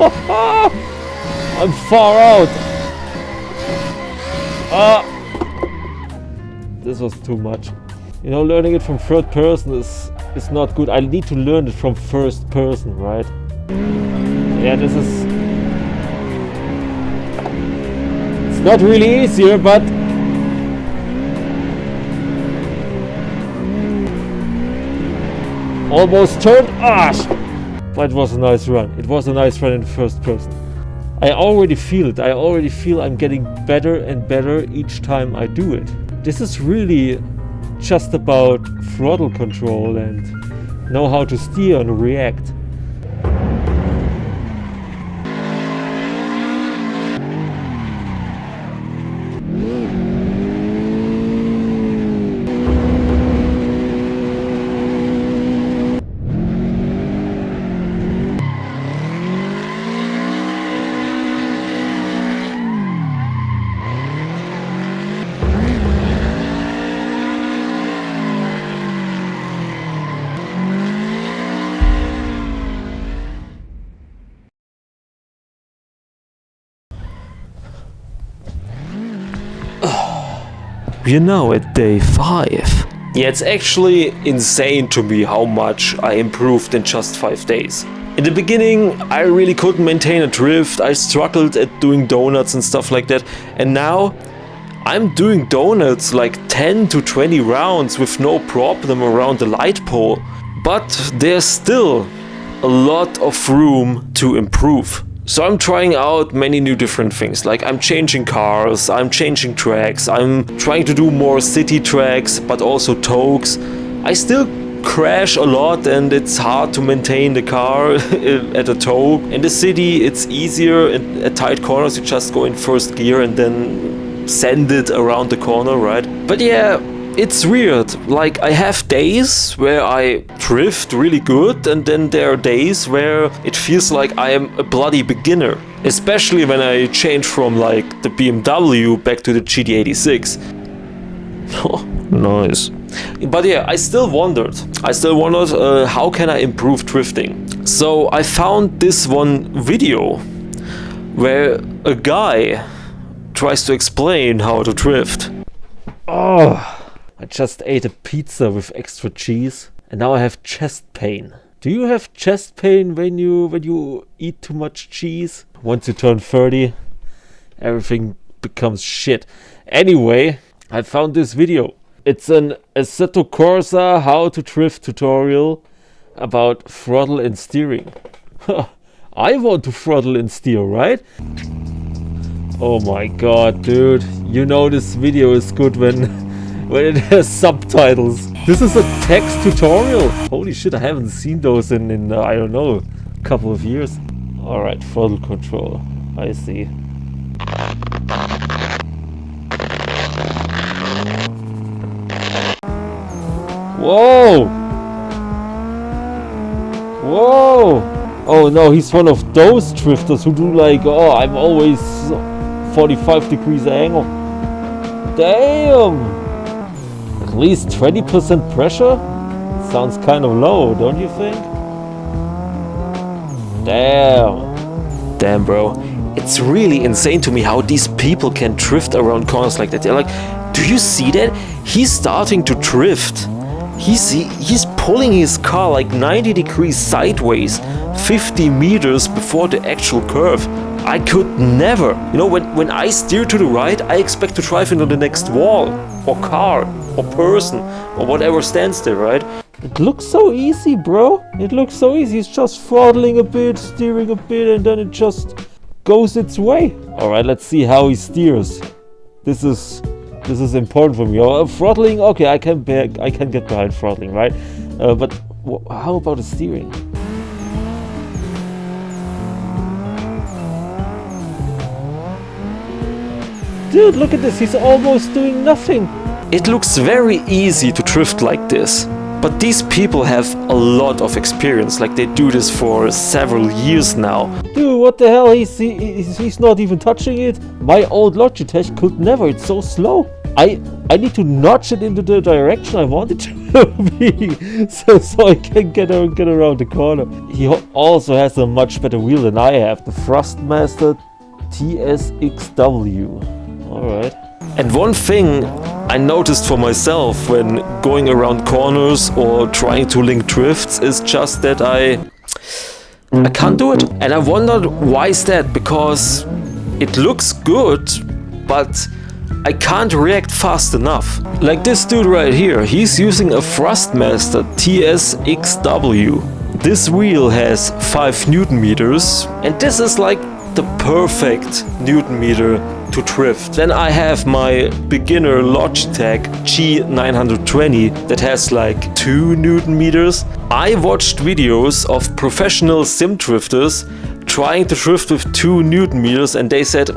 [SPEAKER 1] I'm far out. This was too much. You know, learning it from third person is not good. I need to learn it from first person, right? Yeah, this is... It's not really easier, but... Almost turned. But it was a nice run. It was a nice run in first person. I already feel it. I already feel I'm getting better and better each time I do it. This is really just about throttle control and know how to steer and react.
[SPEAKER 2] We're now at day 5. Yeah, it's actually insane to me how much I improved in just 5 days. In the beginning, I really couldn't maintain a drift. I struggled at doing donuts and stuff like that. And now, I'm doing donuts like 10 to 20 rounds with no problem around the light pole. But there's still a lot of room to improve. So I'm trying out many new different things, like I'm changing cars, I'm changing tracks, I'm trying to do more city tracks, but also tokes. I still crash a lot and it's hard to maintain the car at a toke. In the city it's easier, at tight corners you just go in first gear and then send it around the corner, right? But yeah, it's weird. Like I have days where I drift really good and then there are days where it feels like I am a bloody beginner. especially when I changed from like the BMW back to the GT86. Oh, nice. But yeah, I still wondered how can I improve drifting. So I found this one video where a guy tries to explain how to drift.
[SPEAKER 1] Oh, I just ate a pizza with extra cheese and now I have chest pain. Do you have chest pain when you eat too much cheese? Once you turn 30, everything becomes shit. Anyway, I found this video. It's an Assetto Corsa how to drift tutorial about throttle and steering. I want to throttle and steer, right? Oh my god, dude. You know this video is good when it has subtitles. This is a text tutorial. Holy shit, I haven't seen those in I don't know, a couple of years. Alright, throttle control. I see. Whoa! Whoa! Oh no, he's one of those drifters who do like, oh, I'm always 45 degrees angle. Damn! At least 20% pressure? Sounds kind of low, don't you think?
[SPEAKER 2] Damn, bro. It's really insane to me how these people can drift around corners like that. They're like, do you see that? He's starting to drift. He's pulling his car like 90 degrees sideways, 50 meters before the actual curve. I could never. You know, when I steer to the right, I expect to drive into the next wall, or car, or person, or whatever stands there, right?
[SPEAKER 1] It looks so easy, bro. It looks so easy. It's just throttling a bit, steering a bit, and then it just goes its way. Alright, let's see how he steers. This is important for me. Throttling, okay, I can get behind throttling, right? But how about the steering? Dude, look at this. He's almost doing nothing.
[SPEAKER 2] It looks very easy to drift like this. But these people have a lot of experience, like they do this for several years now.
[SPEAKER 1] Dude, what the hell? He's not even touching it. My old Logitech could never. It's so slow. I need to notch it into the direction I want it to be, so I can get around the corner. He also has a much better wheel than I have. The Thrustmaster TSXW. Alright.
[SPEAKER 2] And one thing I noticed for myself when going around corners or trying to link drifts is just that I can't do it. And I wondered why is that, because it looks good, but I can't react fast enough. Like this dude right here, he's using a Thrustmaster TSXW. This wheel has 5 Newton meters, and this is like the perfect Newton meter to drift. Then I have my beginner Logitech G920 that has like 2 Newton meters. I watched videos of professional sim drifters trying to drift with 2 Newton meters, and they said,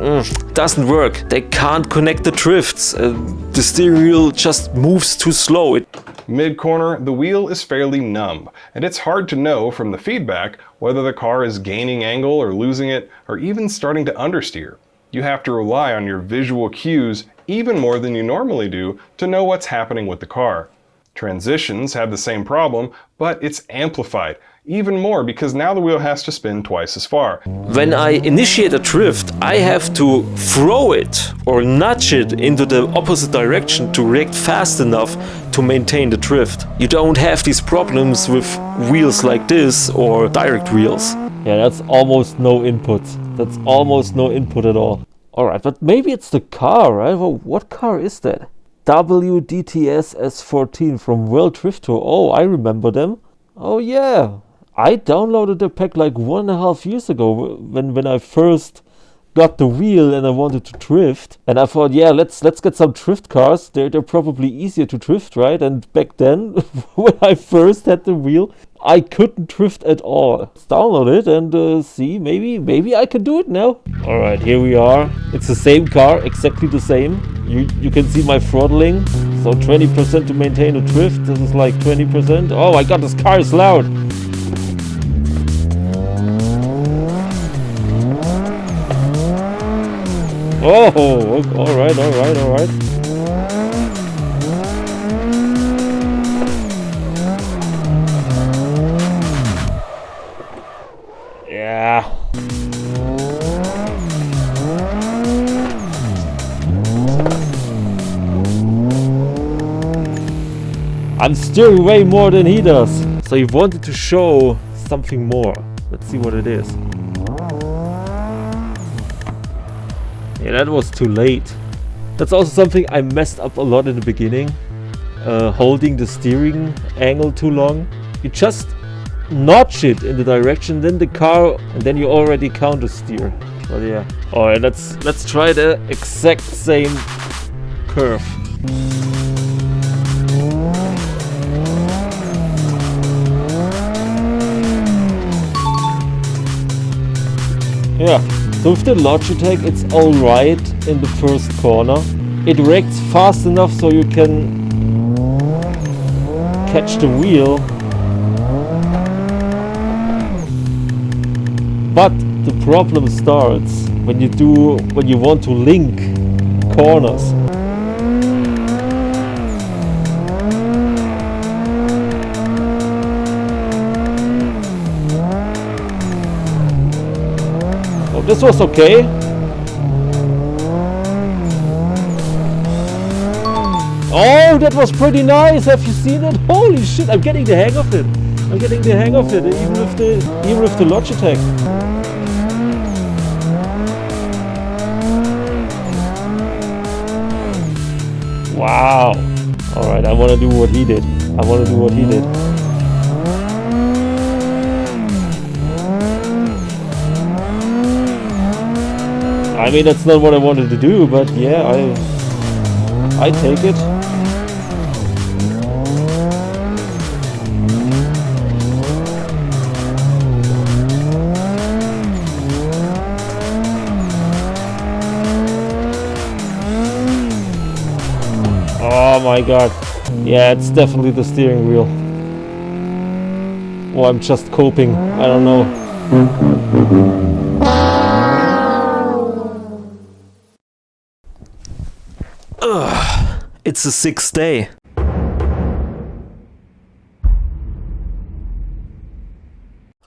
[SPEAKER 2] doesn't work. They can't connect the drifts. The steering wheel just moves too slow.
[SPEAKER 12] Mid-corner, the wheel is fairly numb, and it's hard to know from the feedback whether the car is gaining angle or losing it, or even starting to understeer. You have to rely on your visual cues even more than you normally do to know what's happening with the car. Transitions have the same problem, but it's amplified even more because now the wheel has to spin twice as far.
[SPEAKER 2] When I initiate a drift, I have to throw it or nudge it into the opposite direction to react fast enough to maintain the drift. You don't have these problems with wheels like this or direct wheels.
[SPEAKER 1] Yeah, that's almost no input. That's almost no input at all. Alright, but maybe it's the car, right? Well, what car is that? WDTS S14 from World Drift Tour. Oh, I remember them. Oh yeah. I downloaded the pack like 1.5 years ago when I first got the wheel and I wanted to drift. And I thought, yeah, let's get some drift cars. They're probably easier to drift, right? And back then, when I first had the wheel, I couldn't drift at all. Let's download it and see, maybe I can do it now. Alright, here we are. It's the same car, exactly the same. You can see my throttling. So 20% to maintain the drift. This is like 20%. Oh my god, this car is loud. Oh, alright, alright, alright. Yeah. I'm steering way more than he does. So he wanted to show something more. Let's see what it is. Yeah, that was too late. That's also something I messed up a lot in the beginning. Holding the steering angle too long. You just notch it in the direction, then the car, and then you already counter steer. But yeah. Alright, let's try the exact same curve. Yeah, so with the Logitech it's alright in the first corner. It reacts fast enough so you can catch the wheel. But the problem starts when you want to link corners. Oh, this was okay. Oh, that was pretty nice. Have you seen it? Holy shit, I'm getting the hang of it. I'm getting the hang of it, even with the Logitech. Wow. Alright, I want to do what he did. I mean, that's not what I wanted to do, but yeah, I take it. Oh my god. Yeah, it's definitely the steering wheel. Or I'm just coping. I don't know.
[SPEAKER 2] It's the 6th day.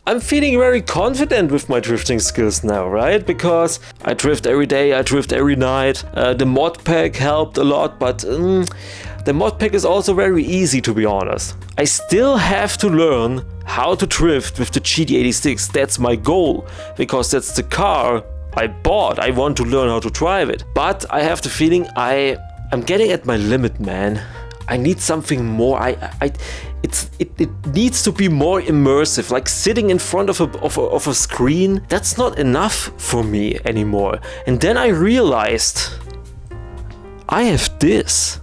[SPEAKER 2] I'm feeling very confident with my drifting skills now, right? Because I drift every day, I drift every night. The mod pack helped a lot, but the mod pack is also very easy, to be honest. I still have to learn how to drift with the GT86. That's my goal, because that's the car I bought. I want to learn how to drive it. But I have the feeling I'm getting at my limit, man. I need something more. It needs to be more immersive. Like sitting in front of a screen, that's not enough for me anymore. And then I realized I have this.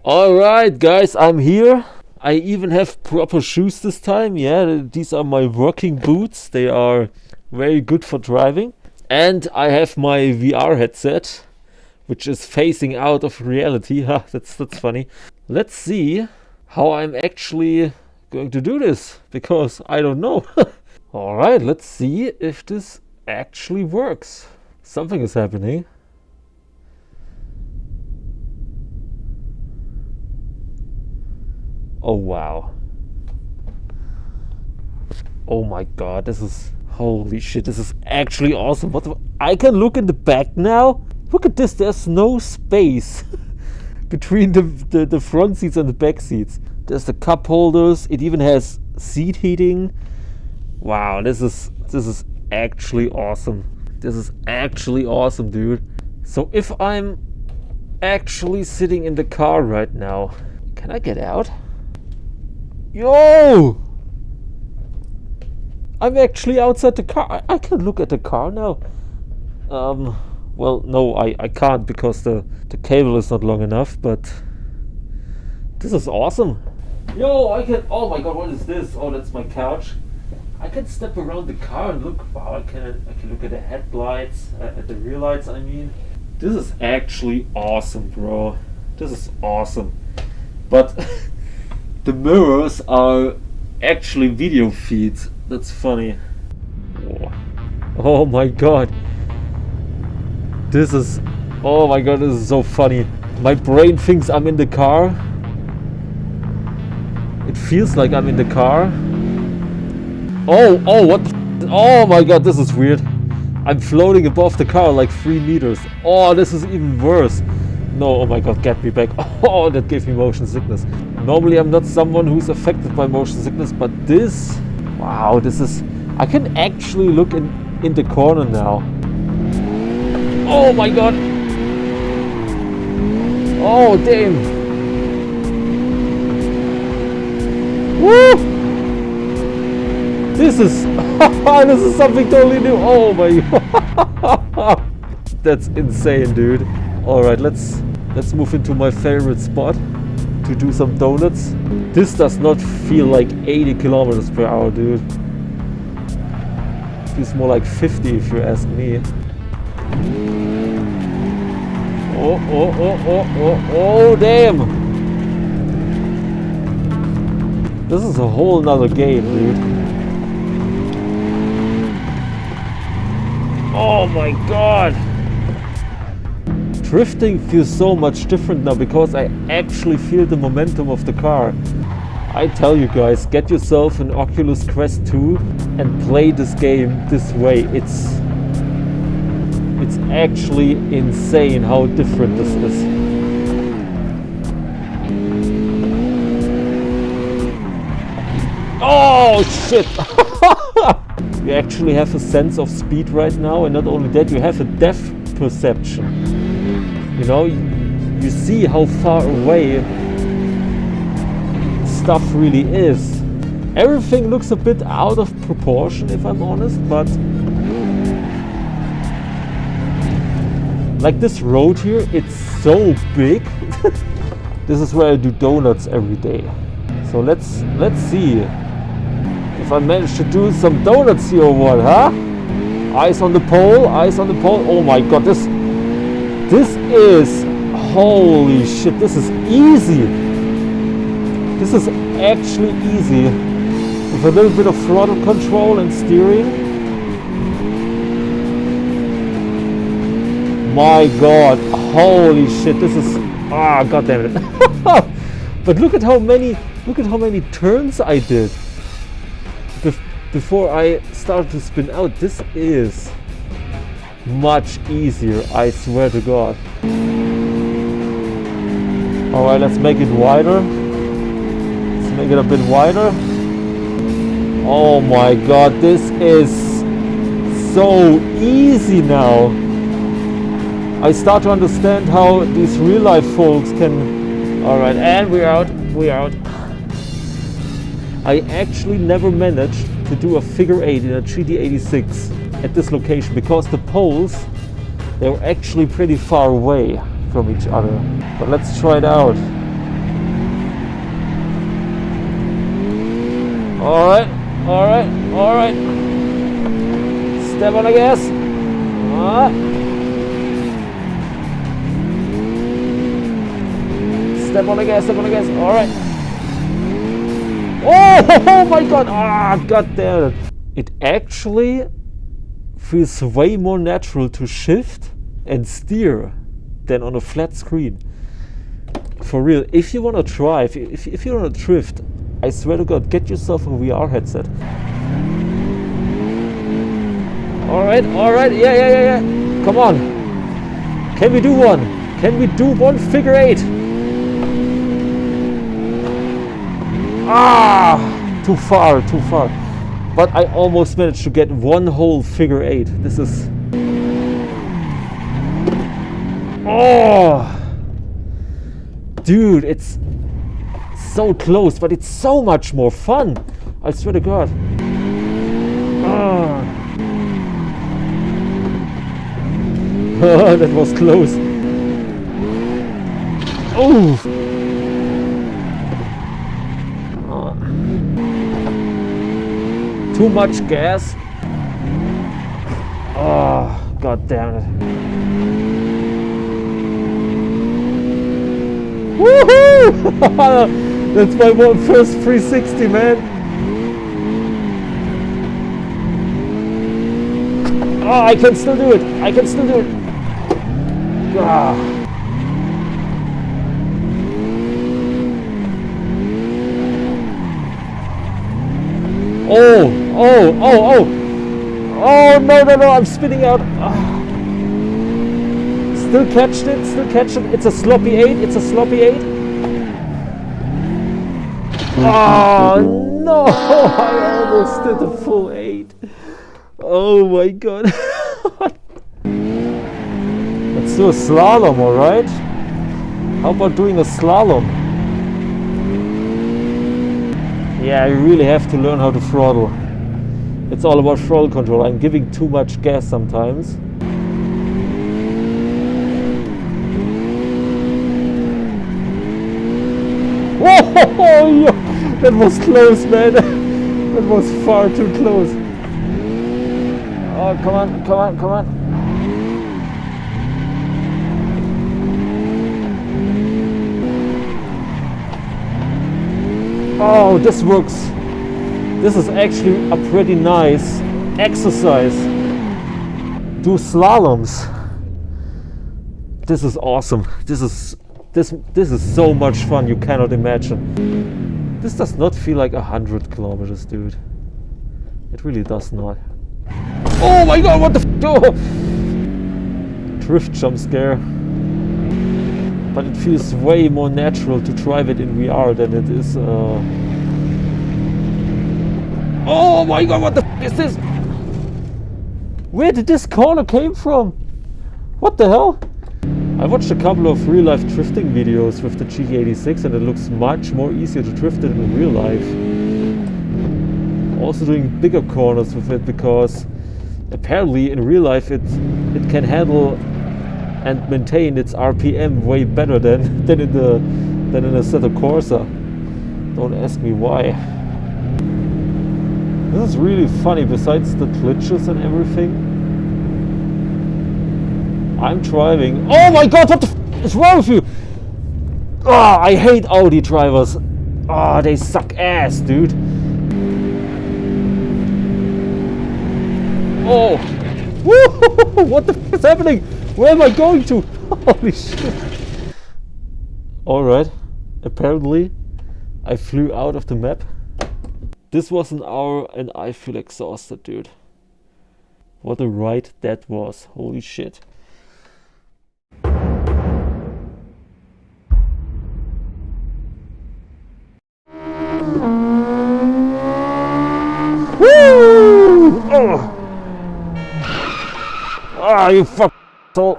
[SPEAKER 1] Alright guys, I'm here. I even have proper shoes this time. Yeah, these are my working boots. They are very good for driving. And I have my VR headset, which is facing out of reality. Ha, that's funny. Let's see how I'm actually going to do this, because I don't know. Alright, let's see if this actually works. Something is happening. Oh wow. Oh my god, this is... Holy shit, this is actually awesome. What the... I can look in the back now. Look at this, there's no space between the front seats and the back seats. There's the cup holders, it even has seat heating. Wow, this is actually awesome. This is actually awesome, dude. So if I'm actually sitting in the car right now, can I get out? Yo! I'm actually outside the car. I can look at the car now. Well, no, I can't, because the cable is not long enough, but this is awesome. Yo, I can... Oh my god, what is this? Oh, that's my couch. I can step around the car and look. Wow, I can look at the headlights, at the rear lights, I mean. This is actually awesome, bro. This is awesome. But the mirrors are actually video feeds. That's funny. Oh my god. This is, oh my god, this is so funny. My brain thinks I'm in the car. It feels like I'm in the car. Oh, what the oh my god, this is weird. I'm floating above the car like 3 meters. Oh, this is even worse. No, oh my god, get me back. Oh, that gave me motion sickness. Normally I'm not someone who's affected by motion sickness, but this, wow, this is, I can actually look in the corner now. Oh my god. Oh, damn. Woo! This is, this is something totally new. Oh my god. That's insane, dude. Alright, let's move into my favorite spot to do some donuts. This does not feel like 80 kilometers per hour, dude. It feels more like 50 if you ask me. Oh, damn! This is a whole nother game, dude. Oh my god! Drifting feels so much different now because I actually feel the momentum of the car. I tell you guys, get yourself an Oculus Quest 2 and play this game this way. It's actually insane how different this is. Oh shit! You actually have a sense of speed right now, and not only that, you have a depth perception. You know, you see how far away stuff really is. Everything looks a bit out of proportion, if I'm honest, but like this road here, it's so big. This is where I do donuts every day. So let's see if I manage to do some donuts here or what, huh? Eyes on the pole, eyes on the pole. Oh my god, this is, holy shit, this is easy. This is actually easy. With a little bit of throttle control and steering. My god, holy shit, this is, god damn it. But look at how many turns I did before I started to spin out. This is much easier, I swear to god. Alright, let's make it wider. Let's make it a bit wider. Oh my god, this is so easy now. I start to understand how these real life folks can... Alright, and we're out. I actually never managed to do a figure 8 in a GT86 at this location because the poles, they were actually pretty far away from each other. But let's try it out. Alright. Step on the gas. Step on the gas, alright. Oh my god, god damn it. It actually feels way more natural to shift and steer than on a flat screen. For real, if you want to drive, if you want to drift, I swear to god, get yourself a VR headset. Alright, yeah. Come on. Can we do one? Can we do one figure 8? Too far. But I almost managed to get one whole figure 8. This is... Dude, it's so close, but it's so much more fun. I swear to god. That was close. Too much gas. God damn it. Woohoo! That's my first 360, man. I can still do it. Oh, oh, oh, oh! Oh, no, no, no, I'm spinning out. Still catched it, still catched it. It's a sloppy 8, it's a sloppy 8. Oh, no, I almost did a full 8. Oh my god. Let's do a slalom, alright? How about doing a slalom? Yeah, I really have to learn how to throttle. It's all about throttle control. I'm giving too much gas sometimes. Whoa! That was close, man. That was far too close. Oh, come on, come on, come on. Oh, this works. This is actually a pretty nice exercise. Do slaloms. This is awesome. This is so much fun you cannot imagine. This does not feel like 100 kilometers, dude. It really does not. Oh my god, what the f***? Oh. Drift jump scare. But it feels way more natural to drive it in VR than it is. Oh my god, what the f*** is this? Where did this corner came from? What the hell? I watched a couple of real-life drifting videos with the GT86 and it looks much more easier to drift it in real life. Also doing bigger corners with it because apparently in real life it can handle and maintain its RPM way better than in an Assetto Corsa. Don't ask me why. This is really funny. Besides the glitches and everything, I'm driving. Oh my god! What the f is wrong with you? Oh, I hate Audi drivers. Oh, they suck ass, dude. Oh, woo! What the f is happening? Where am I going to? Holy shit. Alright, apparently I flew out of the map. This was an hour and I feel exhausted, dude. What a ride that was. Holy shit. Woo! Oh. Ah, you fuck. Oh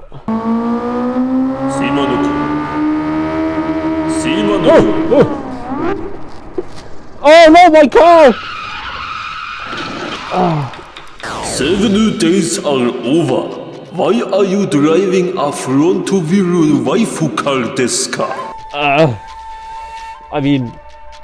[SPEAKER 1] no, my car!
[SPEAKER 7] 7 days are over. Why are you driving a front-wheel waifu car desu ka?
[SPEAKER 1] I mean,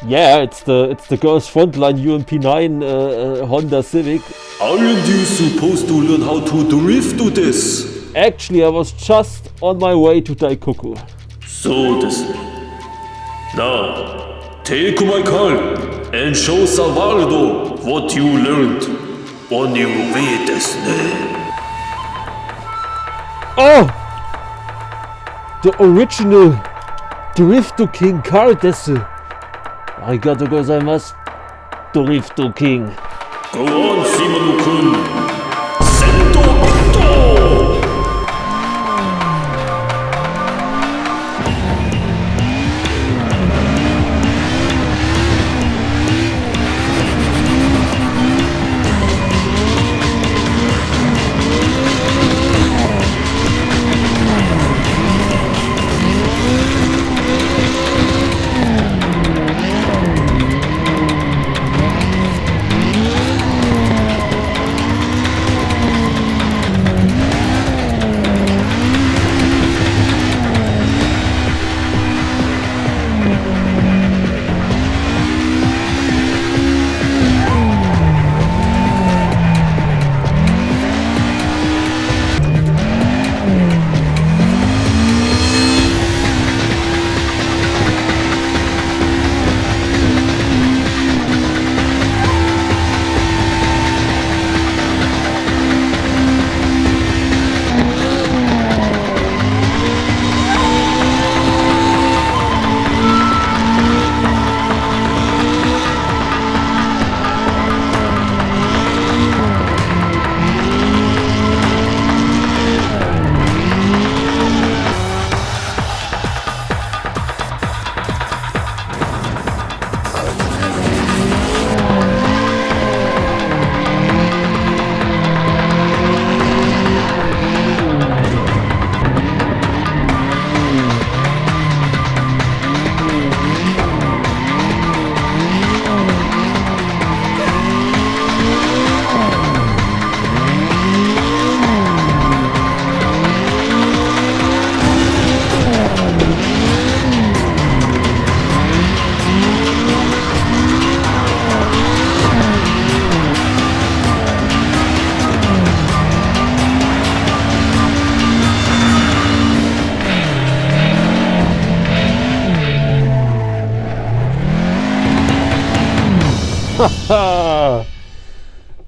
[SPEAKER 1] yeah, it's the girl's frontline UMP9 Honda Civic.
[SPEAKER 7] Aren't you supposed to learn how to drift to this?
[SPEAKER 1] Actually, I was just on my way to Daikoku.
[SPEAKER 7] So desu. Now, take my car and show Savardo what you learned on your way desu ne.
[SPEAKER 1] Oh! The original Drifto King car desu. Arigatou gozaimasu, Drifto King.
[SPEAKER 7] Go on, Shimano-kun.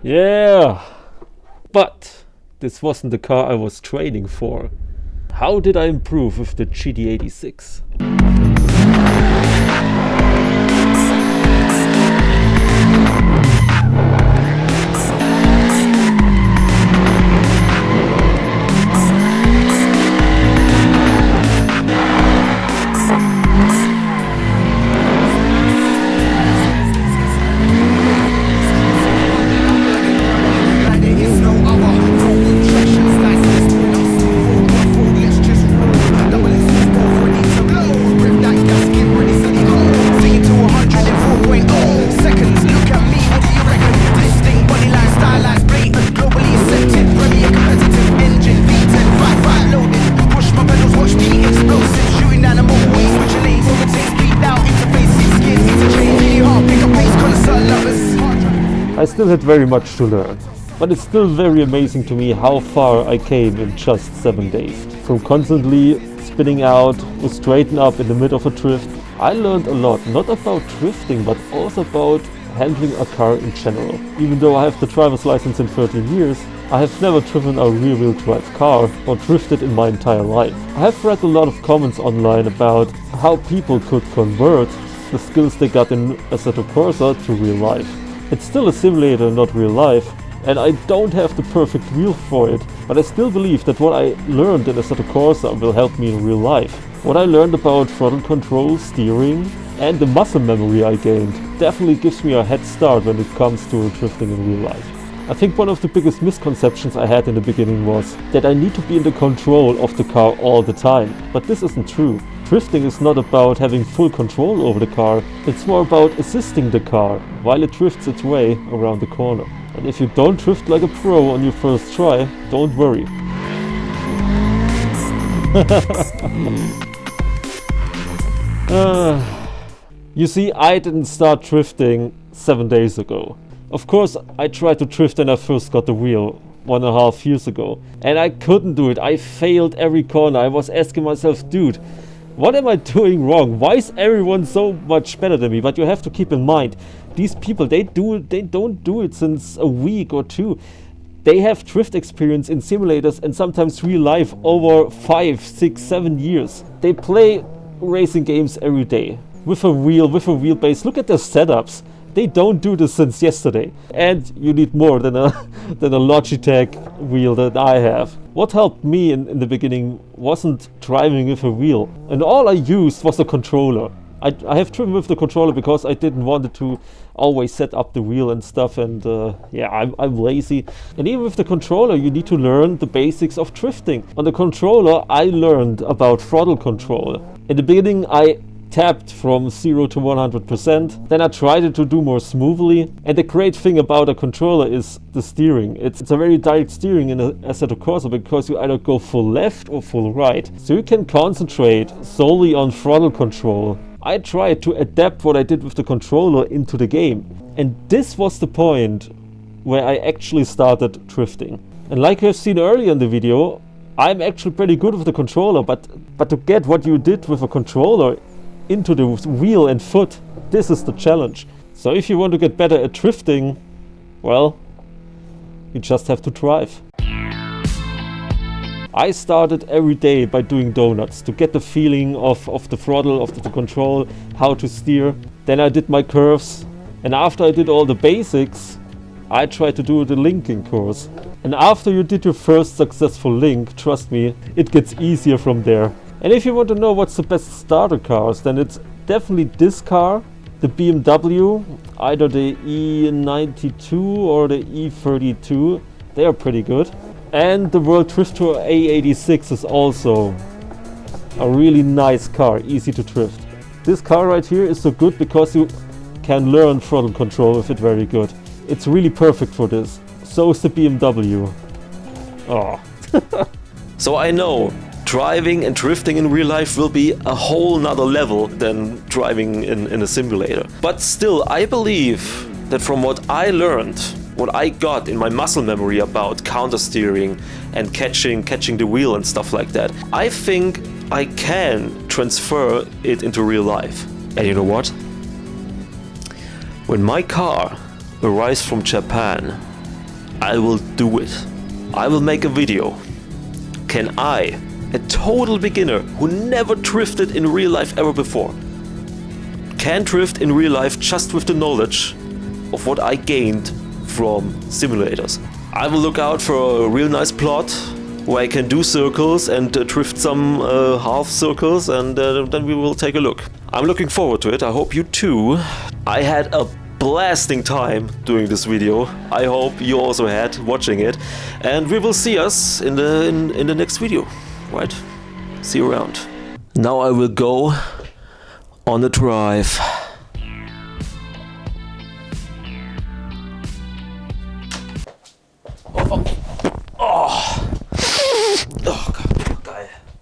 [SPEAKER 1] Yeah! But this wasn't the car I was training for. How did I improve with the GT86? I still had very much to learn, but it's still very amazing to me how far I came in just 7 days. From constantly spinning out or straighten up in the middle of a drift, I learned a lot, not about drifting, but also about handling a car in general. Even though I have the driver's license in 13 years, I have never driven a rear-wheel drive car or drifted in my entire life. I have read a lot of comments online about how people could convert the skills they got in Assetto Corsa to real life. It's still a simulator, not real life, and I don't have the perfect wheel for it, but I still believe that what I learned in Assetto Corsa will help me in real life. What I learned about throttle control, steering, and the muscle memory I gained definitely gives me a head start when it comes to drifting in real life. I think one of the biggest misconceptions I had in the beginning was that I need to be in the control of the car all the time, but this isn't true. Drifting is not about having full control over the car, it's more about assisting the car while it drifts its way around the corner. And if you don't drift like a pro on your first try, don't worry. You see, I didn't start drifting 7 days ago. Of course, I tried to drift when I first got the wheel 1.5 years ago, and I couldn't do it. I failed every corner. I was asking myself, dude, what am I doing wrong? Why is everyone so much better than me? But you have to keep in mind, these people, they don't do it since a week or two. They have drift experience in simulators and sometimes real life over 5, 6, 7 years. They play racing games every day with a wheelbase. Look at their setups. They don't do this since yesterday. And you need more than a Logitech wheel that I have. What helped me in the beginning wasn't driving with a wheel. And all I used was a controller. I have driven with the controller because I didn't want to always set up the wheel and stuff, and yeah, I'm lazy. And even with the controller, you need to learn the basics of drifting. On the controller, I learned about throttle control. In the beginning, I tapped from 0 to 100%, then I tried it to do more smoothly. And the great thing about a controller is the steering. It's a very direct steering in Assetto Corsa because you either go full left or full right. So you can concentrate solely on throttle control. I tried to adapt what I did with the controller into the game. And this was the point where I actually started drifting. And like you have seen earlier in the video, I'm actually pretty good with the controller, but to get what you did with a controller into the wheel and foot, this is the challenge. So if you want to get better at drifting, well, you just have to drive. I started every day by doing donuts to get the feeling of the throttle, of the control, how to steer. Then I did my curves, and after I did all the basics, I tried to do the linking course. And after you did your first successful link, trust me, it gets easier from there. And if you want to know what's the best starter cars, then it's definitely this car, the BMW, either the E92 or the E32. They are pretty good. And the World Drift Tour A86 is also a really nice car, easy to drift. This car right here is so good because you can learn throttle control with it very good. It's really perfect for this. So is the BMW. Oh.
[SPEAKER 2] So I know driving and drifting in real life will be a whole nother level than driving in a simulator. But still, I believe that from what I learned, what I got in my muscle memory about counter steering and catching the wheel and stuff like that, I think I can transfer it into real life. And you know what? When my car
[SPEAKER 1] arrives from Japan, I will do it. I will make a video. Can I, a total beginner who never drifted in real life ever before, can drift in real life just with the knowledge of what I gained from simulators. I will look out for a real nice plot where I can do circles and drift some half circles, and then we will take a look. I'm looking forward to it. I hope you too. I had a blasting time doing this video. I hope you also had watching it, and we will see us in the next video. Right? See you around. Now I will go on a drive.